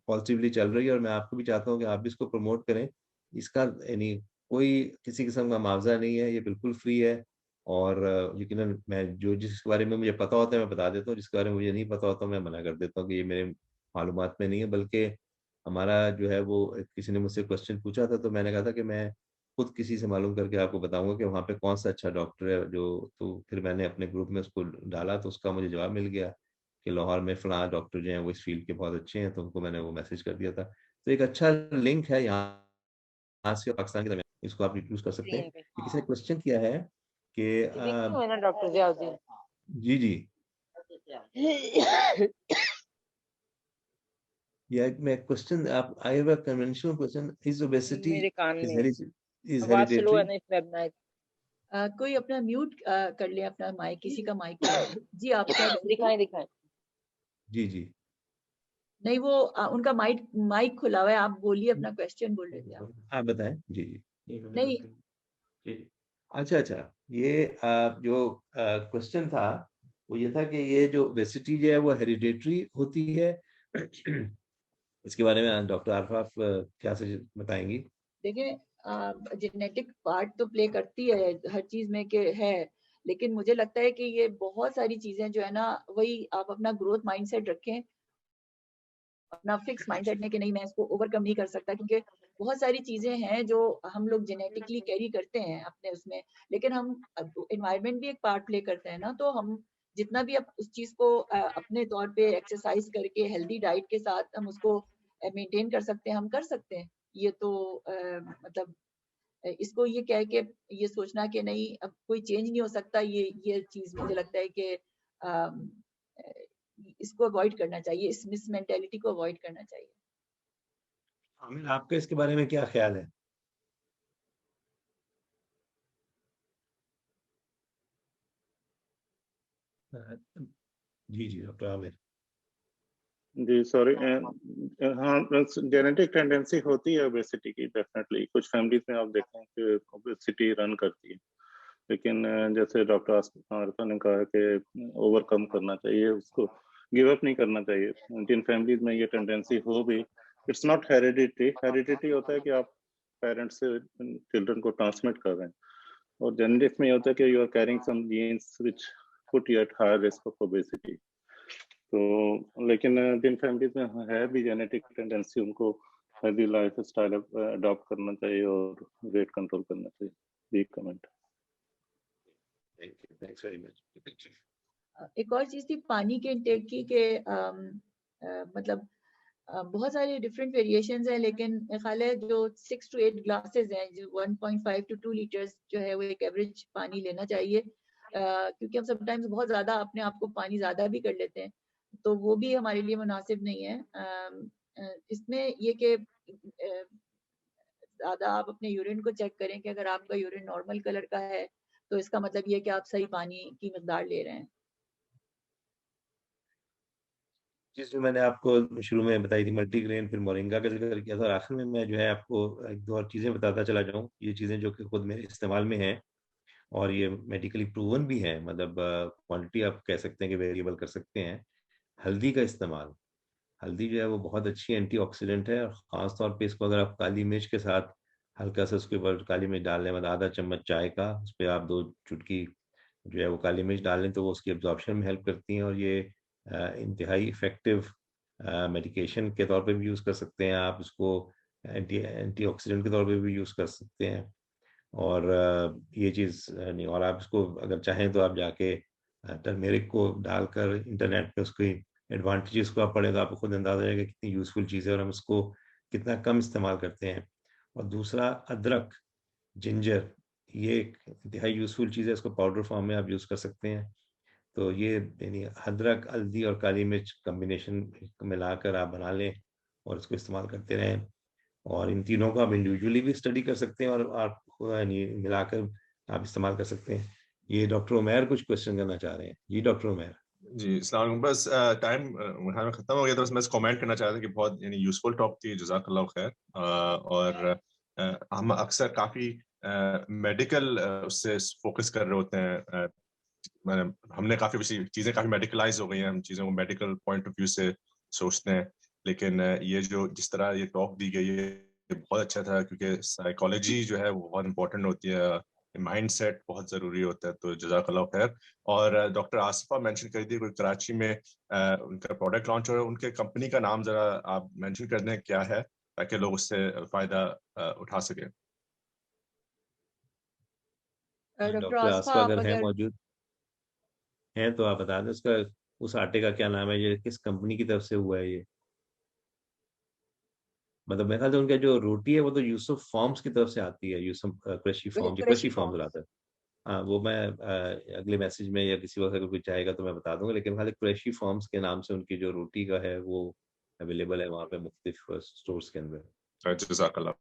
पॉजिटिवली चल रही है और मैं आपको भी चाहता हूँ कि आप भी इसको प्रमोट करें। इसका यानी कोई किसी किस्म का मुआवजा नहीं है, ये बिल्कुल फ्री है। और यकीनन मैं जो जिसके बारे में मुझे पता होता है मैं बता देता हूँ, जिसके बारे में मुझे नहीं पता होता मैं मना कर देता हूँ कि ये मेरे मालूमात में नहीं है। बल्कि हमारा जो है वो किसी ने मुझसे क्वेश्चन पूछा था तो मैंने कहा था कि मैं खुद किसी से मालूम करके आपको बताऊंगा कि वहाँ पे कौन सा अच्छा डॉक्टर है जो। तो फिर मैंने अपने ग्रुप में उसको डाला तो उसका मुझे जवाब मिल गया कि लाहौर में फलां डॉक्टर जो हैं वो इस फील्ड के बहुत अच्छे हैं, तो उनको मैंने वो मैसेज कर दिया था। तो एक अच्छा लिंक है यहाँ से पाकिस्तान के दरमियान, इसको आप यूज कर सकते हैं। किसी ने क्वेश्चन किया है कि डॉक्टर जियाउद्दीन जी जी या मैं क्वेश्चन आप I have a conventional question, is obesity मेरे कान इज में हेरिडिटरी? कोई अपना म्यूट कर ले अपना माइक, किसी का माइक जी आप क्या दिखाएं जी जी नहीं वो उनका माइक खुला हुआ है, आप बोलिए अपना क्वेश्चन बोल रहे थे आप। आप बताएं जी जी नहीं अच्छा अच्छा, ये जो क्वेश्चन था वो ये था कि ये जो ओबेसिटी जो है वो हेरिडिटरी होती है। इसके बारे में डॉक्टर आरफाफ क्या से बताएंगी? देखिए जेनेटिक पार्ट तो प्ले करती है हर चीज में के है, लेकिन मुझे लगता है कि ये बहुत सारी चीजें जो है ना, वही आप अपना ग्रोथ माइंडसेट रखें, अपना फिक्स माइंडसेट में कि नहीं मैं इसको ओवरकम नहीं कर सकता, क्योंकि बहुत सारी चीजें हैं जो हम लोग जेनेटिकली कैरी करते हैं अपने उसमें, लेकिन हम एनवायरनमेंट भी एक पार्ट प्ले करते हैं ना। तो हम जितना भी उस चीज को अपने तौर पे एक्सरसाइज करके हेल्दी डाइट के साथ हम उसको मेंटेन कर सकते हैं, हम कर सकते हैं। ये तो मतलब इसको ये कह के ये सोचना कि नहीं अब कोई चेंज नहीं हो सकता, ये चीज मुझे लगता है कि इसको अवॉइड करना चाहिए, इस मिस मेंटेलिटी को अवॉइड करना चाहिए। आमिर आपका इसके बारे में क्या ख्याल है? जी जी डॉक्टर आमिर। जी सॉरी, हाँ जेनेटिक टेंडेंसी होती है ओबेसिटी की डेफिनेटली, कुछ फैमिलीज में आप देखें कि ओबेसिटी रन करती है, लेकिन जैसे डॉक्टर आरफा ने कहा कि ओवरकम करना चाहिए, उसको गिव अप नहीं करना चाहिए। जिन फैमिलीज में ये टेंडेंसी हो भी, इट्स नॉट हेरिडिटी। हेरिडिटी होता है कि आप पेरेंट्स से चिल्ड्रन को ट्रांसमिट कर रहे हैं, और जेनेटिक्स में ये होता है कि you are carrying some genes which put you at higher risk of obesity. तो लेकिन जिन फैमिलीज में है भी जेनेटिक टेंडेंसी, उनको हेल्दी लाइफ स्टाइल अडॉप्ट करना चाहिए और वेट कंट्रोल करना चाहिए। Big comment. Thanks very much. एक और चीज थी पानी के इंटेक की के मतलब बहुत सारे डिफरेंट वेरिएशंस हैं, लेकिन मेरे ख्याल है जो 6 to 8 ग्लासेस हैं, जो 1.5 to 2 लीटर्स जो है वो एक एवरेज पानी लेना चाहिए, क्योंकि हम समटाइम्स बहुत ज्यादा अपने आप को पानी ज्यादा भी कर लेते हैं, तो वो भी हमारे लिए मुनासिब नहीं है। इसमें ये कि ज्यादा आप अपने यूरिन को चेक करें कि अगर आपका यूरिन नॉर्मल कलर का है तो इसका मतलब ये कि आप सही पानी की मिकदार ले रहे हैं। जिस मैंने आपको शुरू में बताई थी मल्टीग्रेन, फिर मोरिंगा का जिक्र किया था, और आखिर में मैं जो है आपको एक दो और चीज़ें बताता चला जाऊँ। ये चीज़ें जो कि खुद मेरे इस्तेमाल में हैं और ये मेडिकली प्रूवन भी है, मतलब क्वांटिटी आप कह सकते हैं कि वेरिएबल कर सकते हैं। हल्दी का इस्तेमाल, हल्दी जो है वो बहुत अच्छी एंटीऑक्सीडेंट है, और ख़ास तौर पे इसको अगर आप काली मिर्च के साथ हल्का सा उसके ऊपर काली मिर्च डाल लें, मतलब आधा चम्मच चाय का, उस पर आप 2 चुटकी जो है वो काली मिर्च डाल लें, तो वो उसकी एब्जॉर्प्शन में हेल्प करती हैं। और ये इंतहाई इफेक्टिव मेडिकेशन के तौर पे भी यूज़ कर सकते हैं आप इसको, एंटीऑक्सीडेंट के तौर पे भी यूज़ कर सकते हैं। और ये चीज़ नहीं, और आप इसको अगर चाहें तो आप जाके टर्मेरिक को डालकर इंटरनेट पे उसकी एडवांटेजेस को आप पढ़ें तो आपको खुद अंदाजा आएगा कितनी यूज़फुल चीज़ है और हम इसको कितना कम इस्तेमाल करते हैं। और दूसरा अदरक, जिंजर, ये एक इंतहाई यूज़फुल चीज़ है, इसको पाउडर फॉर्म में आप यूज़ कर सकते हैं। तो ये यानी अदरक, हल्दी और काली मिर्च कॉम्बिनेशन मिलाकर आप बना लें और इसको इस्तेमाल करते रहें। और इन तीनों को आप इंडिविजुअली भी स्टडी कर सकते हैं और आप यानी मिलाकर आप इस्तेमाल कर सकते हैं। ये डॉक्टर उमैर कुछ क्वेश्चन करना चाह रहे हैं। जी डॉक्टर उमैर। जी अस्सलाम वालेकुम। बस टाइम खत्म हो गया, तो बस मैं कमेंट करना चाह रहा था कि बहुत यानी यूजफुल टॉप थी, जज़ाकल्लाह खैर। और हम अक्सर काफ़ी मेडिकल उससे फोकस कर रहे होते हैं, हमने काफ़ी चीज़ें काफ़ी मेडिकलाइज हो गई हैं, हम चीज़ों को मेडिकल पॉइंट ऑफ व्यू से सोचते हैं, लेकिन ये जो जिस तरह ये टॉक दी गई है ये बहुत अच्छा था, क्योंकि साइकोलॉजी जो है वो बहुत इंपॉर्टेंट होती है, माइंडसेट बहुत ज़रूरी होता है। तो जज़ाकल्लाह खैर। और डॉक्टर आसिफा मेंशन कर दी कोई कराची में उनका प्रोडक्ट लॉन्च हो रहा है, उनके कंपनी का नाम ज़रा आप मेंशन कर दें क्या है, ताकि लोग उससे फ़ायदा उठा सकें। डॉक्टर डॉक्टर आसफा आसफा आप अगर है अगर मौजूद हैं तो आप बता दें उसका, उस आटे का क्या नाम है, ये किस कंपनी की तरफ से हुआ है ये। मतलब मेरे ख्याल से उनका जो रोटी है वो तो यूसुफ फार्म्स की तरफ से आती है, यूसुफ कृषि फार्म, जो कृषि कृषि फार्म्स फॉर्म लाता है। हाँ वो मैं अगले मैसेज में या किसी वक्त अगर कुछ चाहेगा तो मैं बता दूंगा, लेकिन खाली कृषि फार्म्स के नाम से उनकी जो रोटी का है वो अवेलेबल है वहाँ पे मुख्तलिफ स्टोर्स के अंदर। जज़ाकल्लाह।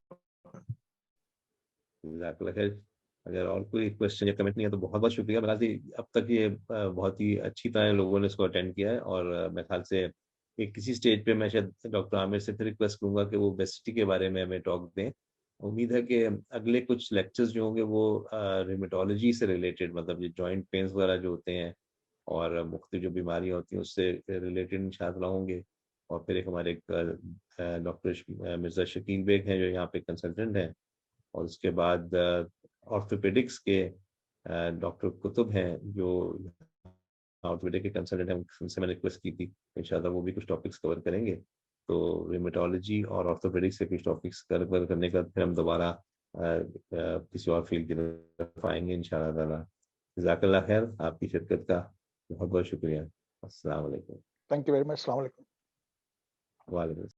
जज़ाकल्लाह खैर। अगर और कोई क्वेश्चन या कमेंट नहीं है तो बहुत बहुत शुक्रिया। मेरे ख्याल से अब तक ये बहुत ही अच्छी तरह लोगों ने इसको अटेंड किया है, और मेरे ख्याल से एक किसी स्टेज पे मैं शायद डॉक्टर आमिर से फिर रिक्वेस्ट करूंगा कि वो बेसिटी के बारे में हमें टॉक दें। उम्मीद है कि अगले कुछ लेक्चर्स जो होंगे वो रिमेटोलॉजी से रिलेटेड, मतलब ये जॉइंट पेन्स वगैरह जो होते हैं और मुख्तलिफ जो बीमारियाँ होती हैं उससे रिलेटेड इंशाअल्लाह होंगे। और फिर एक हमारे डॉक्टर मिर्ज़ा शकील बेग हैं जो यहाँ पे कंसल्टेंट हैं, और उसके बाद ऑर्थोपेडिक्स के डॉक्टर कुतुब हैं जो ऑर्थोपेडिक के कंसल्टेंट हैं, उनसे मैंने रिक्वेस्ट की थी इंशाल्लाह वो भी कुछ टॉपिक्स कवर करेंगे। तो रिमेटोलॉजी और ऑर्थोपेडिक्स से कुछ टॉपिक्स कवर करने का फिर हम दोबारा किसी और फील्ड की तरफ आएंगे इंशाल्लाह ताला। जज़ाकल्लाह खैर, आपकी शिरकत का बहुत बहुत शुक्रिया। अस्सलाम वालेकुम। Thank you very much. अस्सलाम वालेकुम। वालेकुम।